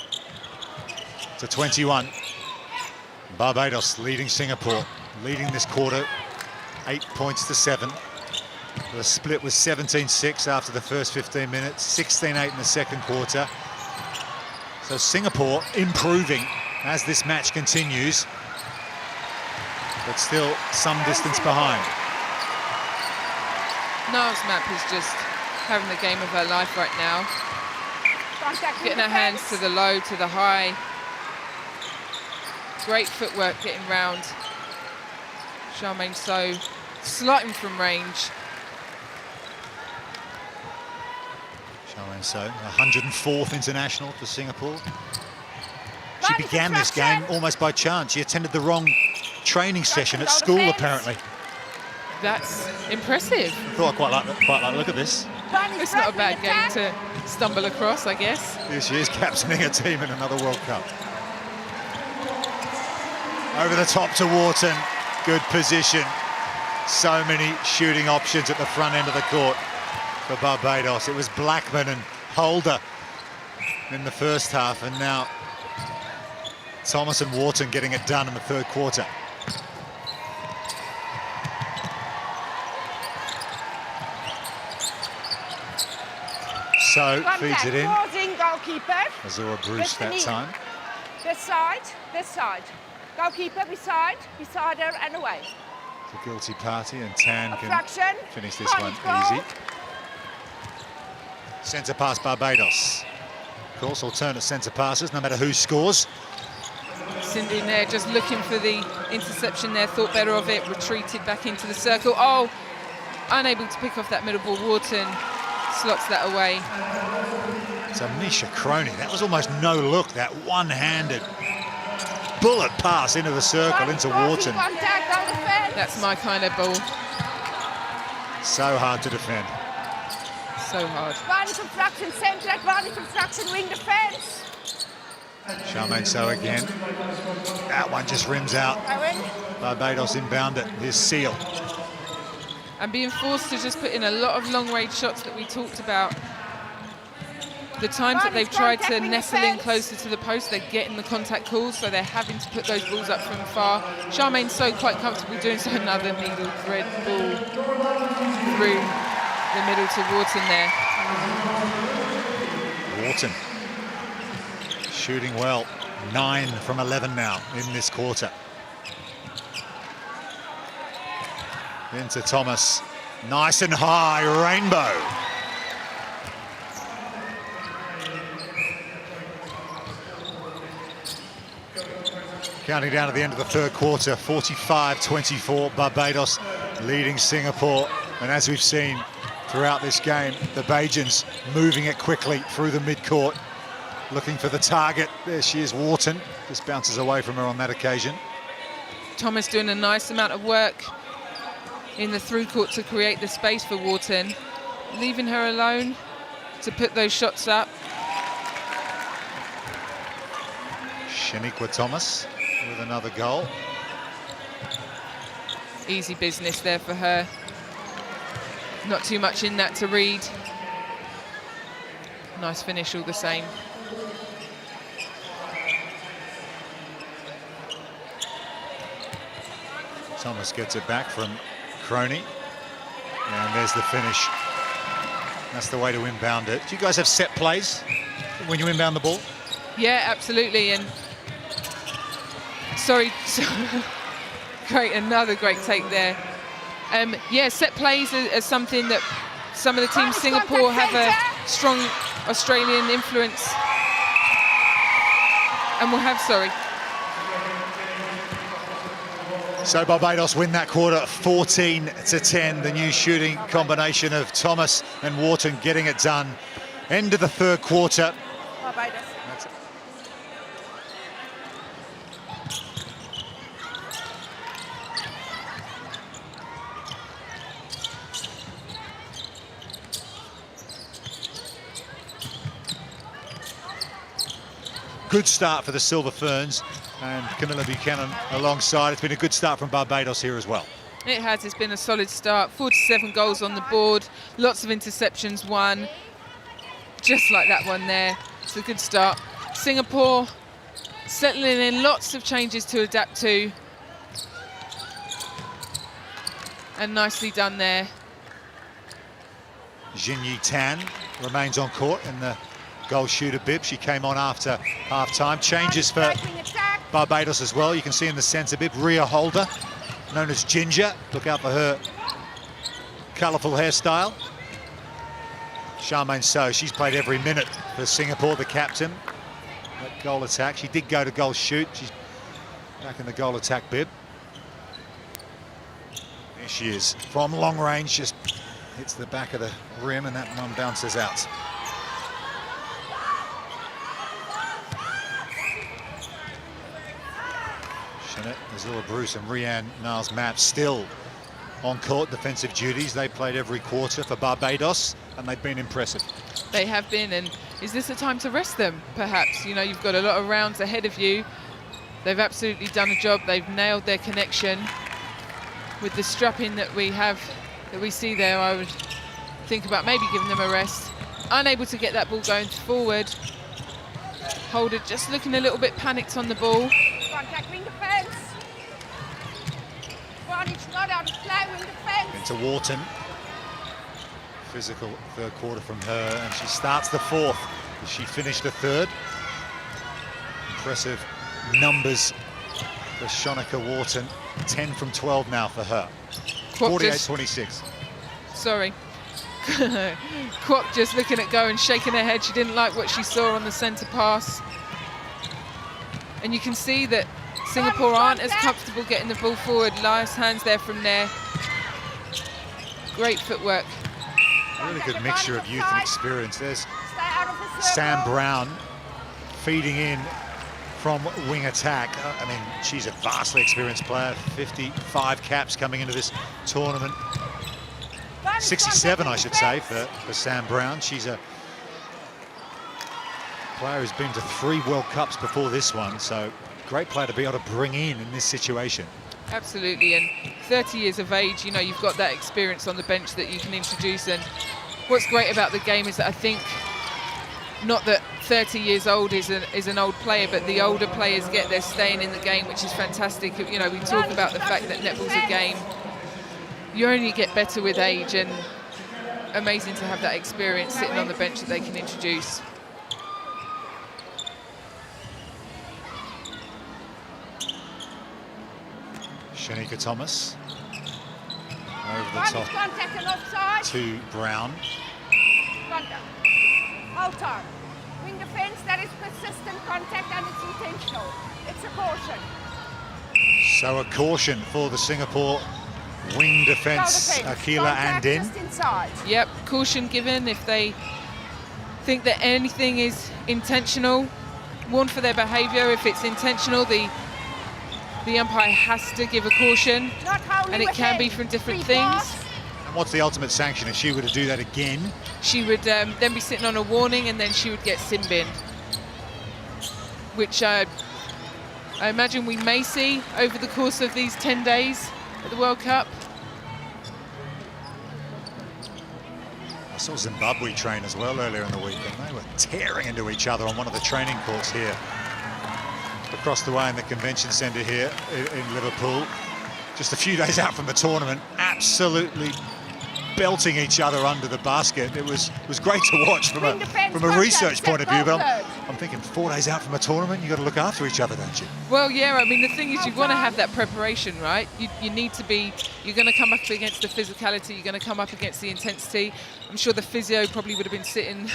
to 21. Barbados leading Singapore, leading this quarter 8 points to 7. The split was 17-6 after the first 15 minutes, 16-8 in the second quarter. So Singapore improving as this match continues, but still some distance behind. Niles' map is just having the game of her life right now. Contact, Getting her hands to the low, to the high. Great footwork getting round. Charmaine So sliding from range. Charmaine So, 104th international for Singapore. She began this game almost by chance. She attended the wrong training session at school, apparently. That's impressive. I thought I quite like that. Look at this. It's not a bad game to stumble across, I guess. Here she is, captaining a team in another World Cup. Over the top to Wharton. Good position. So many shooting options at the front end of the court for Barbados. It was Blackman and Holder in the first half, and now Thomas and Wharton getting it done in the third quarter. So feeds it in. Goalkeeper. Azura Bruce that time. This side, this side. Goalkeeper beside her and away. The guilty party, and Tan can Obstruction. finish this one Goal. easy. Centre pass Barbados. Of course, alternate centre passes, no matter who scores. Cindy in there just looking for the interception there, thought better of it, retreated back into the circle. Oh, unable to pick off that middle ball. Wharton slots that away. So Misha Croney, that was almost no look, that one-handed bullet pass into the circle, into Wharton. Contact, goal defense. That's my kind of ball. So hard to defend. So hard. Advantage obstruction, centre, advantage obstruction, wing defense. Charmaine So again. That one just rims out. Owen. Barbados inbound it. Here's Seal. And being forced to just put in a lot of long-range shots that we talked about. The times that they've tried to nestle in closer to the post, they're getting the contact calls, so they're having to put those balls up from far. Charmaine So quite comfortable doing so. Another needle thread ball through the middle to Wharton there. Wharton shooting well. 9 from 11 now in this quarter. Into Thomas. Nice and high, rainbow. Counting down to the end of the third quarter, 45-24, Barbados leading Singapore. And as we've seen throughout this game, the Bajans moving it quickly through the midcourt, looking for the target. There she is, Wharton. Just bounces away from her on that occasion. Thomas doing a nice amount of work in the through court to create the space for Wharton, leaving her alone to put those shots up. Shaniqua Thomas with another goal. Easy business there for her. Not too much in that to read. Nice finish all the same. Thomas gets it back from Croney. And there's the finish. That's the way to inbound it. Do you guys have set plays when you inbound the ball? Yeah, absolutely. And sorry, great, another great take there. Yeah, set plays are something that some of the teams, Singapore, have a strong Australian influence. And we'll have, So Barbados win that quarter 14-10. The new shooting combination of Thomas and Wharton getting it done. End of the third quarter. Barbados. That's it. Good start for the Silver Ferns, and Camilla Buchanan alongside. It's been a good start from Barbados here as well. it has. It's been a solid start. 47 goals on the board. Lots of interceptions won. Just like that one there. It's a good start. Singapore settling in, lots of changes to adapt to. And nicely done there. Jinyi Tan remains on court in the goal shooter bib. She came on after half-time. Changes for Barbados as well. You can see in the centre bib, Rhea Holder, known as Ginger. Look out for her colourful hairstyle. Charmaine So, she's played every minute for Singapore, the captain. That goal attack. She did go to goal shoot. She's back in the goal attack bib. There she is. From long range, just hits the back of the rim, and that one bounces out. Jeanette Azula-Bruce and Rianne Niles-Mapp still on court defensive duties. They played every quarter for Barbados, and they've been impressive. They have been, and is this a time to rest them, perhaps? You know, you've got a lot of rounds ahead of you. They've absolutely done a job. They've nailed their connection. With the strapping that we have, that we see there, I would think about maybe giving them a rest. Unable to get that ball going forward. Holder just looking a little bit panicked on the ball. Contact wing defense. Advantage not out of play, wing defense. Into Wharton. Physical third quarter from her, and she starts the fourth. She finished the third. Impressive numbers for Shonika Wharton. 10 from 12 now for her. Kwok just- 48-26. Sorry. Kwok just looking at Go and shaking her head. She didn't like what she saw on the centre pass. And you can see that Singapore aren't as comfortable getting the ball forward. Nice hands there from there. Great footwork. Really good mixture of youth and experience. There's Stay out of the circle. Sam Brown feeding in from wing attack. I mean, she's a vastly experienced player. 55 caps coming into this tournament. 67, I should say, for Sam Brown. She's a player who's been to 3 World Cups before this one, so great player to be able to bring in this situation. Absolutely, and 30 years of age, you know, you've got that experience on the bench that you can introduce. And what's great about the game is that I think, not that 30 years old is an old player, but the older players get their staying in the game, which is fantastic. You know, we talk about the fact that netball's a game. You only get better with age, and amazing to have that experience sitting on the bench that they can introduce. Shanika Thomas over the top Contact and offside. to Brown. Contact. Hold on. Wing defense, that is persistent contact and it's intentional. It's a caution. So a caution for the Singapore wing defense, Akila Contact Andin. just inside. Yep, caution given if they think that anything is intentional. Warn for their behaviour. If it's intentional, the umpire has to give a caution, Not wholly and it can be within. from different Free things. pass. And what's the ultimate sanction if she were to do that again? She would then be sitting on a warning, and then she would get sin binned, which I imagine we may see over the course of these 10 days at the World Cup. I saw Zimbabwe train as well earlier in the week, and they were tearing into each other on one of the training courts here across the way in the convention centre here in Liverpool. Just a few days out from the tournament, absolutely belting each other under the basket. It was great to watch from a research point of view, but I'm thinking 4 days out from a tournament, you've got to look after each other, don't you? Well, yeah, I mean, the thing is you want to have that preparation, right? You need to be, you're going to come up against the physicality, you're going to come up against the intensity. I'm sure the physio probably would have been sitting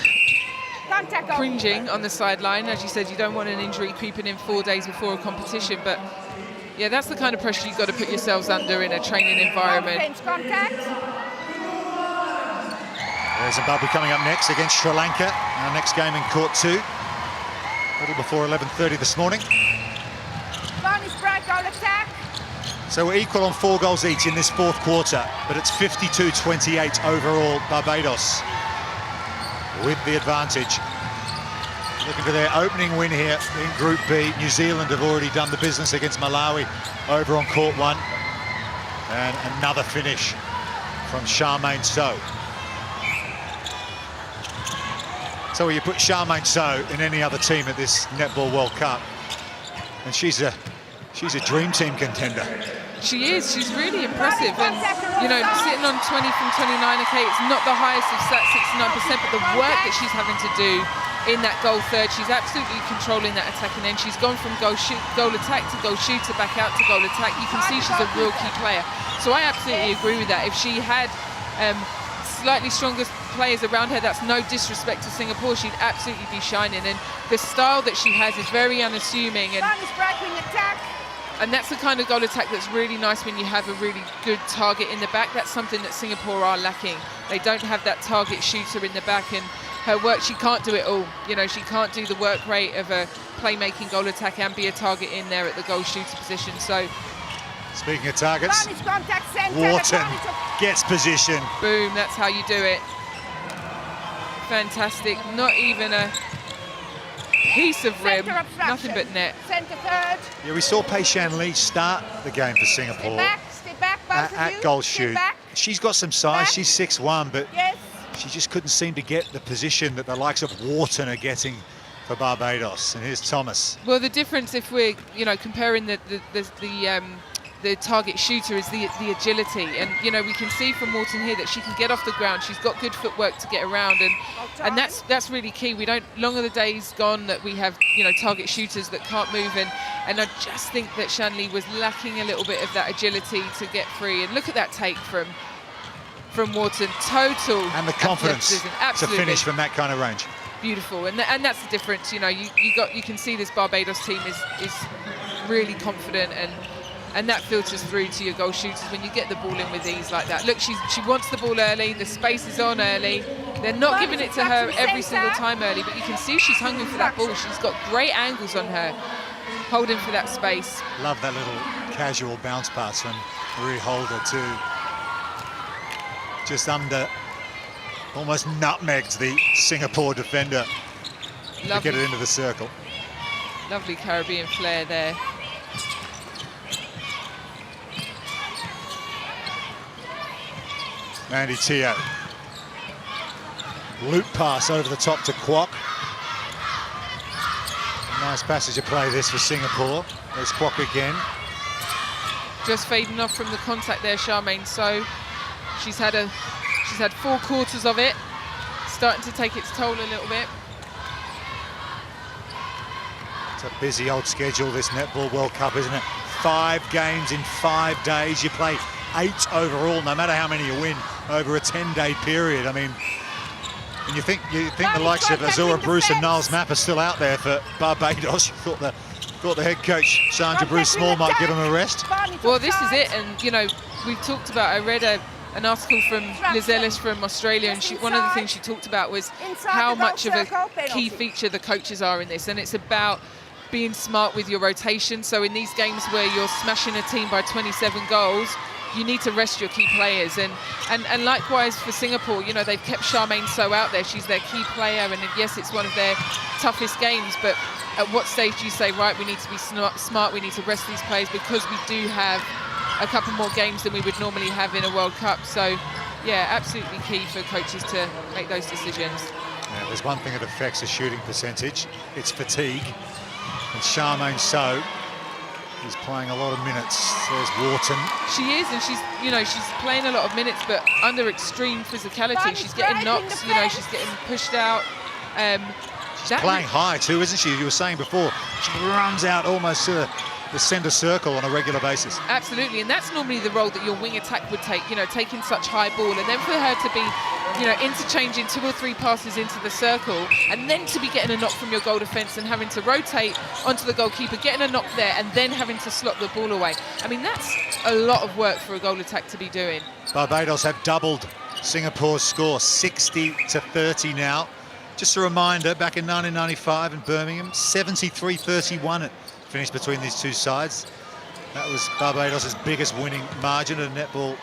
Contact over. cringing on the sideline. As you said, you don't want an injury creeping in 4 days before a competition, but yeah, that's the kind of pressure you've got to put yourselves under in a training environment. Defense contact. There's Zimbabwe coming up next against Sri Lanka. Our next game in court 2. A little before 11:30 this morning. Bonus break, goal attack. So we're equal on 4 goals each in this 4th quarter, but it's 52-28 overall, Barbados with the advantage. Looking for their opening win here in Group B. New Zealand have already done the business against Malawi over on court 1. And another finish from Charmaine So. So you put Charmaine So in any other team at this Netball World Cup, and she's a dream team contender. She is, she's really impressive, and you know, sitting on 20 from 29, okay, it's not the highest of stat, 69%, but the work that she's having to do in that goal third, she's absolutely controlling that attacking end. She's gone from goal attack to goal shooter, back out to goal attack. You can see she's a real key player. So I absolutely agree with that. If she had slightly stronger players around her, that's no disrespect to Singapore, she'd absolutely be shining. And the style that she has is very unassuming, and Bonus break, wing attack. that's the kind of goal attack that's really nice when you have a really good target in the back. That's something that Singapore are lacking. They don't have that target shooter in the back, and her work, she can't do it all. You know, she can't do the work rate of a playmaking goal attack and be a target in there at the goal shooter position. So, Speaking of targets, Bonus contact center. Wharton gets position. boom, that's how you do it. Fantastic. Not even a piece of rim, Center obstruction. nothing but net. Center third. Yeah, we saw Pei Shan Lee start the game for Singapore Step back, both of you. at goal Step shoot. back. She's got some size, Back. she's 6'1", but Yes. she just couldn't seem to get the position that the likes of Wharton are getting for Barbados. And here's Thomas. Well, the difference, if we're, you know, comparing the the target shooter is the agility. And, you know, we can see from Wharton here that she can get off the ground. She's got good footwork to get around, and that's really key. We don't, long are the days gone that we have, you know, target shooters that can't move, and I just think that Shanley was lacking a little bit of that agility to get free. And look at that take from Wharton, total. And the confidence to finish from that kind of range. Beautiful, and that's the difference. You know, you can see this Barbados team is really confident, and that filters through to your goal shooters when you get the ball in with ease like that. Look, she wants the ball early, the space is on early. They're not giving it to her every single time early, but you can see she's hungry for that ball. She's got great angles on her, holding for that space. Love that little casual bounce pass from Marie Holder too. Just under, almost nutmegged the Singapore defender to get it into the circle. Lovely Caribbean flair there. Mandy Teo. Loop pass over the top to Kwok. Nice passage of play this for Singapore. There's Kwok again. Just fading off from the contact there, Charmaine. So she's had 4 quarters of it, starting to take its toll a little bit. It's a busy old schedule, this Netball World Cup, isn't it? 5 games in 5 days. You play 8 overall, no matter how many you win, over a 10-day period. I mean, and you think the likes of Azura Bruce and Niles Mapp are still out there for Barbados. You thought the head coach, Sandra Bruce Small, might give them a rest. Well, this is it, and you know, we've talked about, I read an article from Liz Ellis from Australia, and one of the things she talked about was how much of a key feature the coaches are in this, and it's about being smart with your rotation. So in these games where you're smashing a team by 27 goals, you need to rest your key players, and likewise for Singapore, you know, they've kept Charmaine So out there. She's their key player, and yes, it's one of their toughest games, but at what stage do you say, right, we need to be smart, we need to rest these players, because we do have a couple more games than we would normally have in a World Cup. So yeah, absolutely key for coaches to make those decisions. Yeah, there's one thing that affects the shooting percentage, it's fatigue, and Charmaine So is playing a lot of minutes. There's Wharton. She is, and she's playing a lot of minutes, but under extreme physicality. She's getting knocks, you know, she's getting pushed out. She's playing high too, isn't she? You were saying before, she runs out almost to the centre circle on a regular basis. Absolutely, and that's normally the role that your wing attack would take, you know, taking such high ball, and then for her to be, you know, interchanging 2 or 3 passes into the circle, and then to be getting a knock from your goal defence and having to rotate onto the goalkeeper, getting a knock there, and then having to slot the ball away. I mean, that's a lot of work for a goal attack to be doing. Barbados have doubled Singapore's score, 60-30 now. Just a reminder, back in 1995 in Birmingham, 73-31 it finished between these two sides. That was Barbados' biggest winning margin at a Netball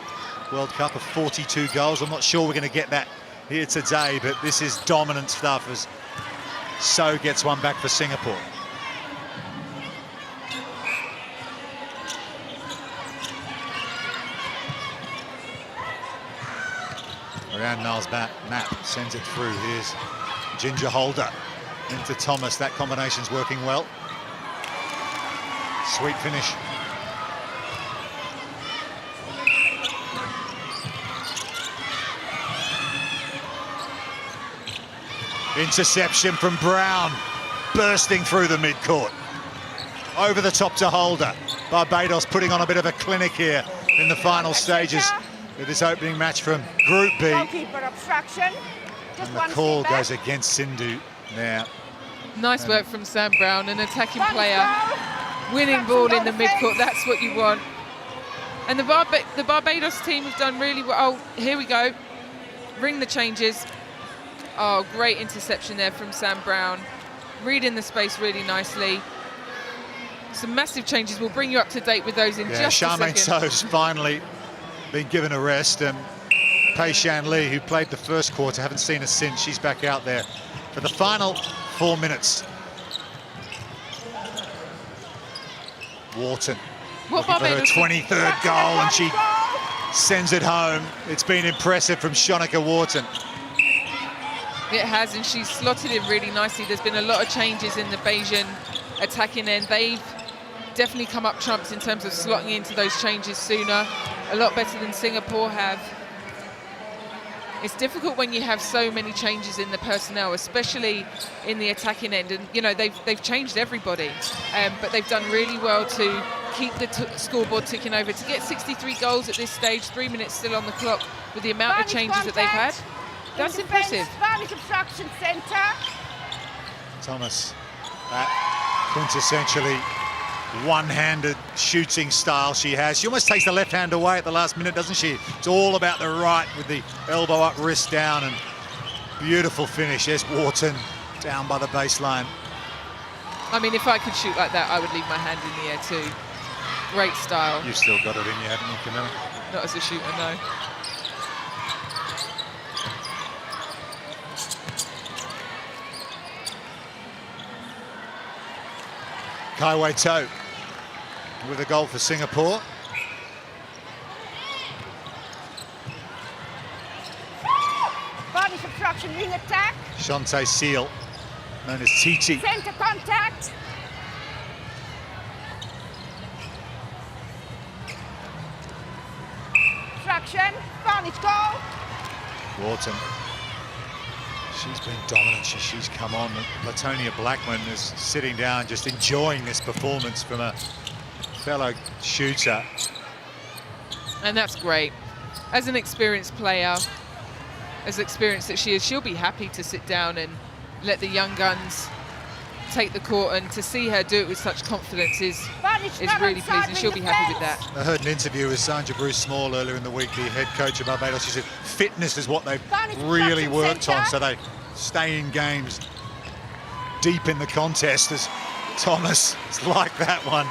World Cup of 42 goals. I'm not sure we're going to get that here today, but this is dominant stuff as So gets one back for Singapore. Around Niles Mapp sends it through. Here's Ginger Holder into Thomas. That combination's working well. Sweet finish. Interception from Brown, bursting through the midcourt. Over the top to Holder. Barbados putting on a bit of a clinic here in the final stages with this opening match from Group B. And the call goes against Sindhu now. Nice work from Sam Brown, an attacking player. Winning ball in the midcourt, that's what you want. And the Barbados team have done really well. Oh, here we go. Ring the changes. Oh, great interception there from Sam Brown. Reading the space really nicely. Some massive changes. We'll bring you up to date with those in just a second. Charmaine So's finally been given a rest. Pei Shan Lee, who played the first quarter, haven't seen her since. She's back out there for the final 4 minutes. Wharton looking for her 23rd goal, and she sends it home. It's been impressive from Shonika Wharton. It has, and she's slotted in really nicely. There's been a lot of changes in the Bayesian attacking end. They've definitely come up trumps in terms of slotting into those changes sooner, a lot better than Singapore have. It's difficult when you have so many changes in the personnel, especially in the attacking end. And, you know, they've changed everybody, but they've done really well to keep the scoreboard ticking over. To get 63 goals at this stage, 3 minutes still on the clock, with the amount of changes that they've had, that's impressive. Varnish obstruction centre. Thomas, that quintessentially one-handed shooting style she has. She almost takes the left hand away at the last minute, doesn't she? It's all about the right with the elbow up, wrist down, and beautiful finish. There's Wharton down by the baseline. I mean, if I could shoot like that, I would leave my hand in the air too. Great style. You've still got it in you, haven't you, Camilla? Not as a shooter, no. Kai Wei To with a goal for Singapore. Varnish obstruction wing attack. Shante Seal, known as Titi. Centre contact. Obstruction. Varnish goal. Wharton. She's been dominant. She's come on. Latonia Blackman is sitting down, just enjoying this performance from a fellow shooter. And that's great. As an experienced player, as experienced that she is, she'll be happy to sit down and let the young guns take the court, and to see her do it with such confidence is really pleasing. She'll be happy with that. I heard an interview with Sandra Bruce Small earlier in the week, the head coach of Barbados. She said fitness is what they've really worked on, so they stay in games deep in the contest, as Thomas is like that one.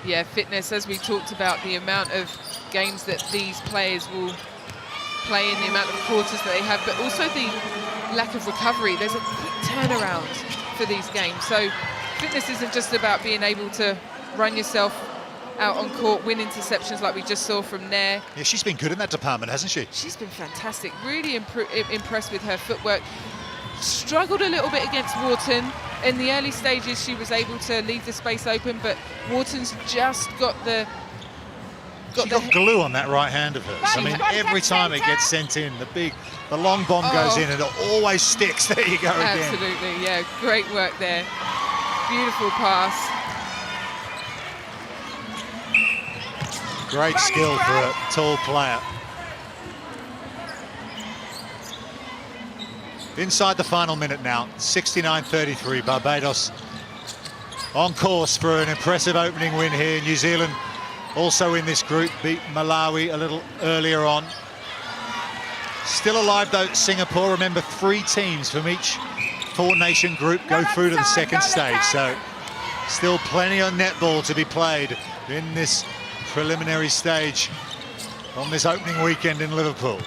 Yeah, fitness, as we talked about, the amount of games that these players will play in, the amount of quarters that they have, but also the lack of recovery. There's a quick turnaround for these games. So fitness isn't just about being able to run yourself out on court, win interceptions like we just saw from Nair. Yeah, she's been good in that department, hasn't she? She's been fantastic. Really impressed with her footwork. Struggled a little bit against Wharton. In the early stages, she was able to leave the space open, but Wharton's just got the... She got glue on that right hand of hers. I mean, every time it gets sent in, the long bomb goes in and it always sticks. There you go again. Absolutely, yeah. Great work there. Beautiful pass. Great skill for a tall player. Inside the final minute now, 69-33. Barbados on course for an impressive opening win here. New Zealand also in this group, beat Malawi a little earlier on. Still alive though, Singapore. Remember, 3 teams from each 4-nation group go through to the second stage. So still plenty of netball to be played in this preliminary stage on this opening weekend in Liverpool.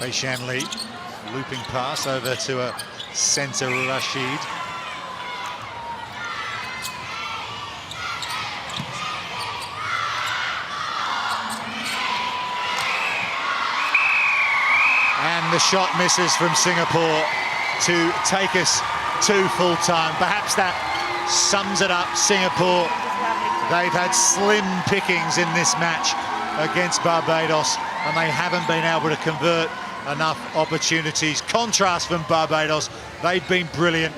Wei Shan Lee, looping pass over to a centre Rashid. And the shot misses from Singapore to take us to full time. Perhaps that sums it up. Singapore, they've had slim pickings in this match against Barbados, and they haven't been able to convert enough opportunities. Contrast from Barbados, they've been brilliant,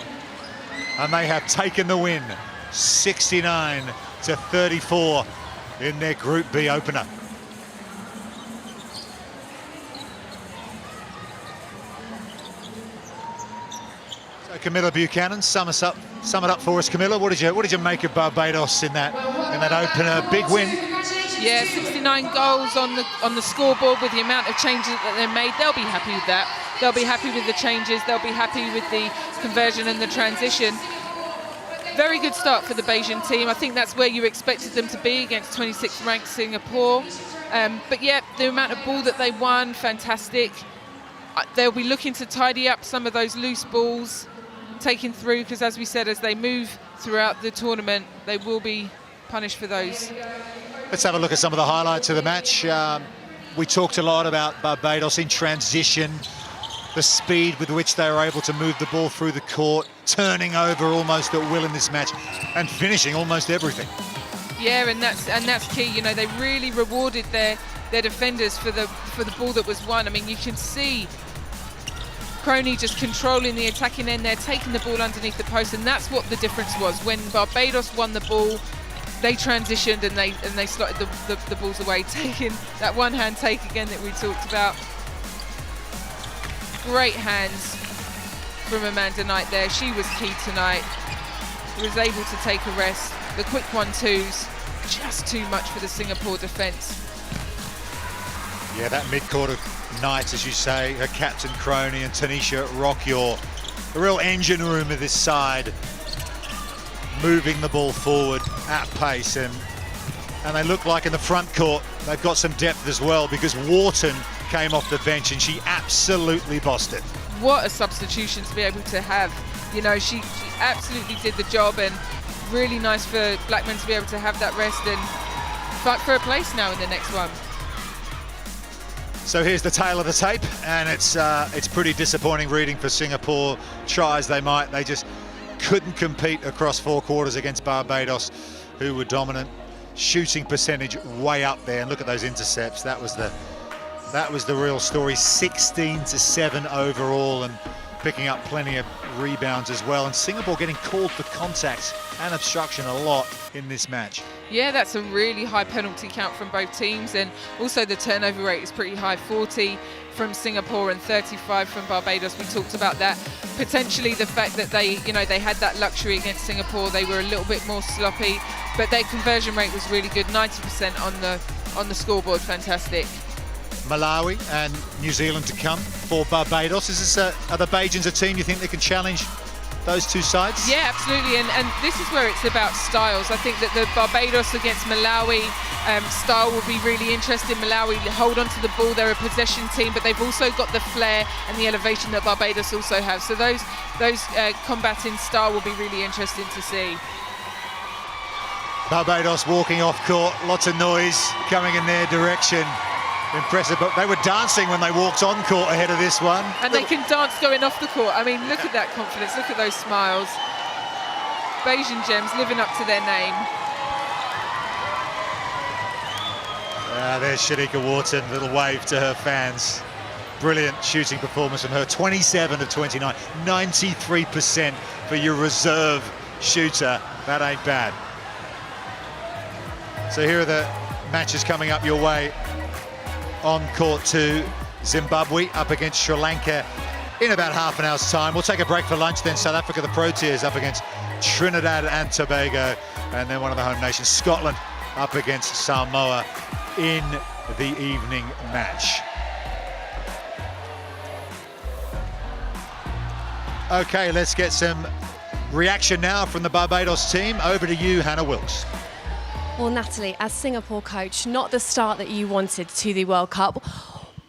and they have taken the win, 69-34 in their Group B opener. So Camilla Buchanan, sum it up for us, Camilla. What did you make of Barbados in that opener? Big win. Yeah, 69 goals on the scoreboard with the amount of changes that they made. They'll be happy with that. They'll be happy with the changes. They'll be happy with the conversion and the transition. Very good start for the Beijing team. I think that's where you expected them to be against 26th ranked Singapore. But yeah, the amount of ball that they won, fantastic. They'll be looking to tidy up some of those loose balls taken through, because as we said, as they move throughout the tournament, they will be punished for those. Let's have a look at some of the highlights of the match. We talked a lot about Barbados in transition, the speed with which they were able to move the ball through the court, turning over almost at will in this match, and finishing almost everything. Yeah, and that's key. You know, they really rewarded their defenders for the ball that was won. I mean, you can see Crony just controlling the attacking end there, taking the ball underneath the post, and that's what the difference was. When Barbados won the ball, they transitioned and they slotted the balls away, taking that one-hand take again that we talked about. Great hands from Amanda Knight there. She was key tonight. Was able to take a rest. The quick 1-2s, just too much for the Singapore defence. Yeah, that mid-court of Knight, as you say, her captain Crony and Tanisha Rockyaw, the real engine room of this side, moving the ball forward at pace, and they look like in the front court they've got some depth as well, because Wharton came off the bench and she absolutely bossed it. What a substitution to be able to have. You know, she absolutely did the job, and really nice for Blackman to be able to have that rest and fight for a place now in the next one. So here's the tail of the tape, and it's pretty disappointing reading for Singapore. Try as they might, they just couldn't compete across 4 quarters against Barbados, who were dominant. Shooting percentage way up there, and look at those intercepts. That was the real story. 16-7 overall, and picking up plenty of rebounds as well. And Singapore getting called for contact and obstruction a lot in this match. Yeah, that's a really high penalty count from both teams, and also the turnover rate is pretty high, 40 from Singapore and 35 from Barbados. We talked about that. Potentially the fact that they had that luxury against Singapore. They were a little bit more sloppy, but their conversion rate was really good, 90% on the scoreboard. Fantastic. Malawi and New Zealand to come for Barbados. Are the Bajans a team you think they can challenge those two sides? Yeah, absolutely, and this is where it's about styles. I think that the Barbados against Malawi style will be really interesting. Malawi hold on to the ball, they're a possession team, but they've also got the flair and the elevation that Barbados also have. So those combating style will be really interesting to see. Barbados walking off court, lots of noise coming in their direction. Impressive, but they were dancing when they walked on court ahead of this one. And they can dance going off the court. I mean, look at that confidence, look at those smiles. Bajan Gems living up to their name. There's Shanika Wharton, little wave to her fans. Brilliant shooting performance from her, 27 of 29, 93% for your reserve shooter. That ain't bad. So here are the matches coming up your way. On court 2, Zimbabwe up against Sri Lanka in about half an hour's time. We'll take a break for lunch, then South Africa, the Proteas, up against Trinidad and Tobago, and then one of the home nations, Scotland, up against Samoa in the evening match. Okay, let's get some reaction now from the Barbados team. Over to you, Hannah Wilkes. Well, Natalie, as Singapore coach, not the start that you wanted to the World Cup.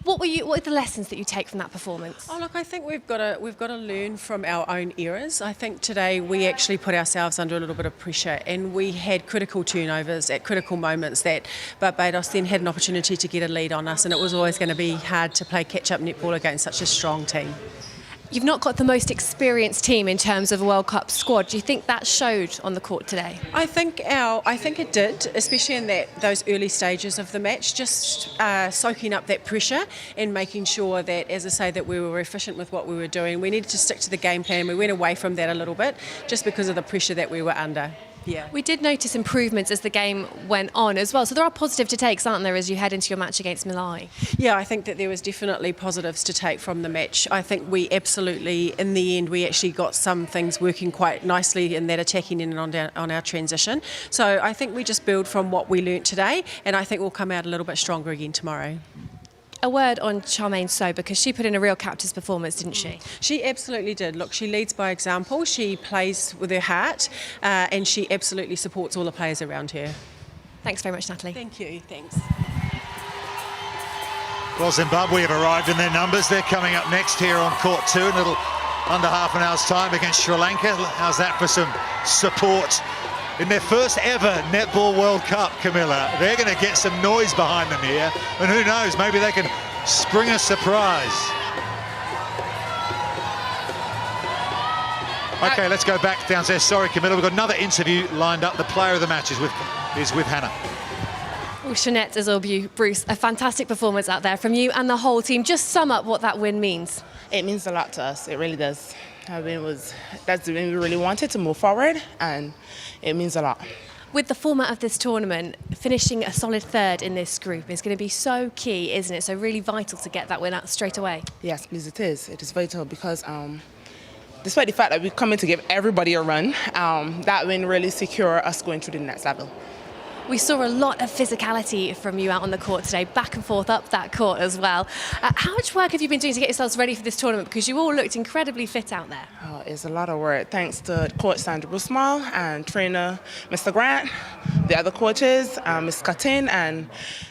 What are the lessons that you take from that performance? Oh, look, I think we've got to learn from our own errors. I think today we actually put ourselves under a little bit of pressure, and we had critical turnovers at critical moments that Barbados then had an opportunity to get a lead on us, and it was always going to be hard to play catch-up netball against such a strong team. You've not got the most experienced team in terms of a World Cup squad. Do you think that showed on the court today? I think it did, especially in those early stages of the match, just soaking up that pressure and making sure that, as I say, that we were efficient with what we were doing. We needed to stick to the game plan. We went away from that a little bit just because of the pressure that we were under. Yeah. We did notice improvements as the game went on as well. So there are positive to takes, aren't there, as you head into your match against Malawi? Yeah, I think that there was definitely positives to take from the match. I think we absolutely, in the end, we actually got some things working quite nicely in that attacking in and on our transition. So I think we just build from what we learnt today, and I think we'll come out a little bit stronger again tomorrow. A word on Charmaine So, because she put in a real captain's performance, didn't she? She absolutely did. Look, she leads by example. She plays with her heart, and she absolutely supports all the players around her. Thanks very much, Natalie. Thank you. Thanks. Well, Zimbabwe have arrived in their numbers. They're coming up next here on court 2 in a little under half an hour's time against Sri Lanka. How's that for some support in their first ever Netball World Cup, Camilla. They're going to get some noise behind them here, and who knows, maybe they can spring a surprise. Okay, let's go back downstairs. Sorry, Camilla, we've got another interview lined up. The player of the match is with Hannah. Well, Jeanette Azorbu, Bruce, a fantastic performance out there from you and the whole team. Just sum up what that win means. It means a lot to us. It really does. That's the win we really wanted to move forward, and it means a lot. With the format of this tournament, finishing a solid third in this group is going to be so key, isn't it? So really vital to get that win out straight away. Yes, please, it is. It is vital because despite the fact that we're coming to give everybody a run, that win really secure us going through the next level. We saw a lot of physicality from you out on the court today, back and forth up that court as well. How much work have you been doing to get yourselves ready for this tournament? Because you all looked incredibly fit out there. Oh, it's a lot of work. Thanks to Coach Sandra Busmal and trainer Mr. Grant, the other coaches, Ms. Cuttin and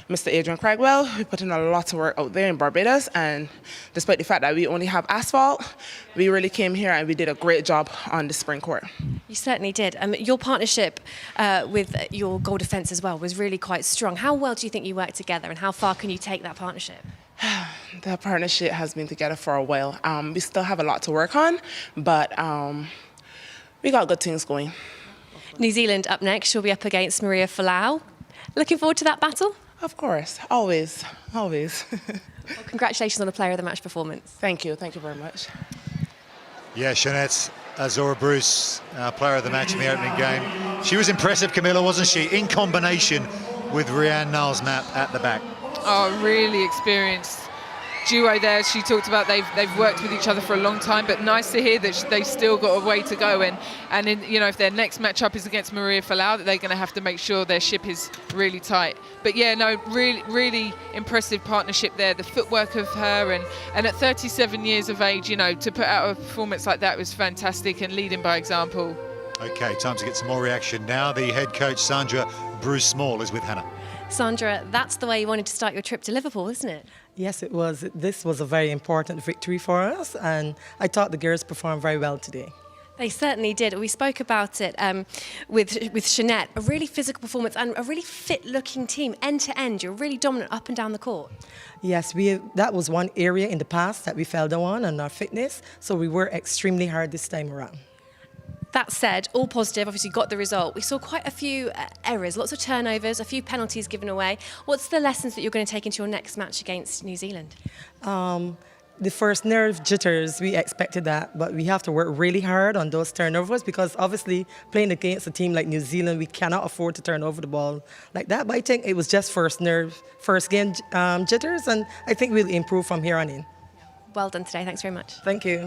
Mr. Adrian Cragwell. We put in a lot of work out there in Barbados, and despite the fact that we only have asphalt, we really came here and we did a great job on the spring court. You certainly did. Your partnership with your goal defence as well was really quite strong. How well do you think you work together, and how far can you take that partnership? The partnership has been together for a while. We still have a lot to work on, but we got good things going. New Zealand up next. She'll be up against Maria Folau. Looking forward to that battle? Of course, always, always. Well, congratulations on the player of the match performance. Thank you very much. Yeah, Jeanette Azorbu, player of the match in the opening game. She was impressive, Camilla, wasn't she? In combination with Rianne Niles-Mapp at the back. Oh, really experienced duo there. She talked about they've worked with each other for a long time, but nice to hear that they still got a way to go. And in, you know, if their next matchup is against Maria Folau, that they're going to have to make sure their ship is really tight. But yeah, no, really impressive partnership there. The footwork of her and at 37 years of age, you know, to put out a performance like that was fantastic and leading by example. Okay, time to get some more reaction now. The head coach, Sandra Bruce-Small, is with Hannah. Sandra, that's the way you wanted to start your trip to Liverpool, isn't it? Yes, it was. This was a very important victory for us, and I thought the girls performed very well today. They certainly did. We spoke about it with Jeanette, a really physical performance and a really fit-looking team, end-to-end. You're really dominant up and down the court. Yes, that was one area in the past that we fell down on our fitness, so we were extremely hard this time around. That said, all positive, obviously got the result. We saw quite a few errors, lots of turnovers, a few penalties given away. What's the lessons that you're going to take into your next match against New Zealand? The first nerve jitters, we expected that, but we have to work really hard on those turnovers because obviously playing against a team like New Zealand, we cannot afford to turn over the ball like that. But I think it was just first game jitters, and I think we'll improve from here on in. Well done today. Thanks very much. Thank you.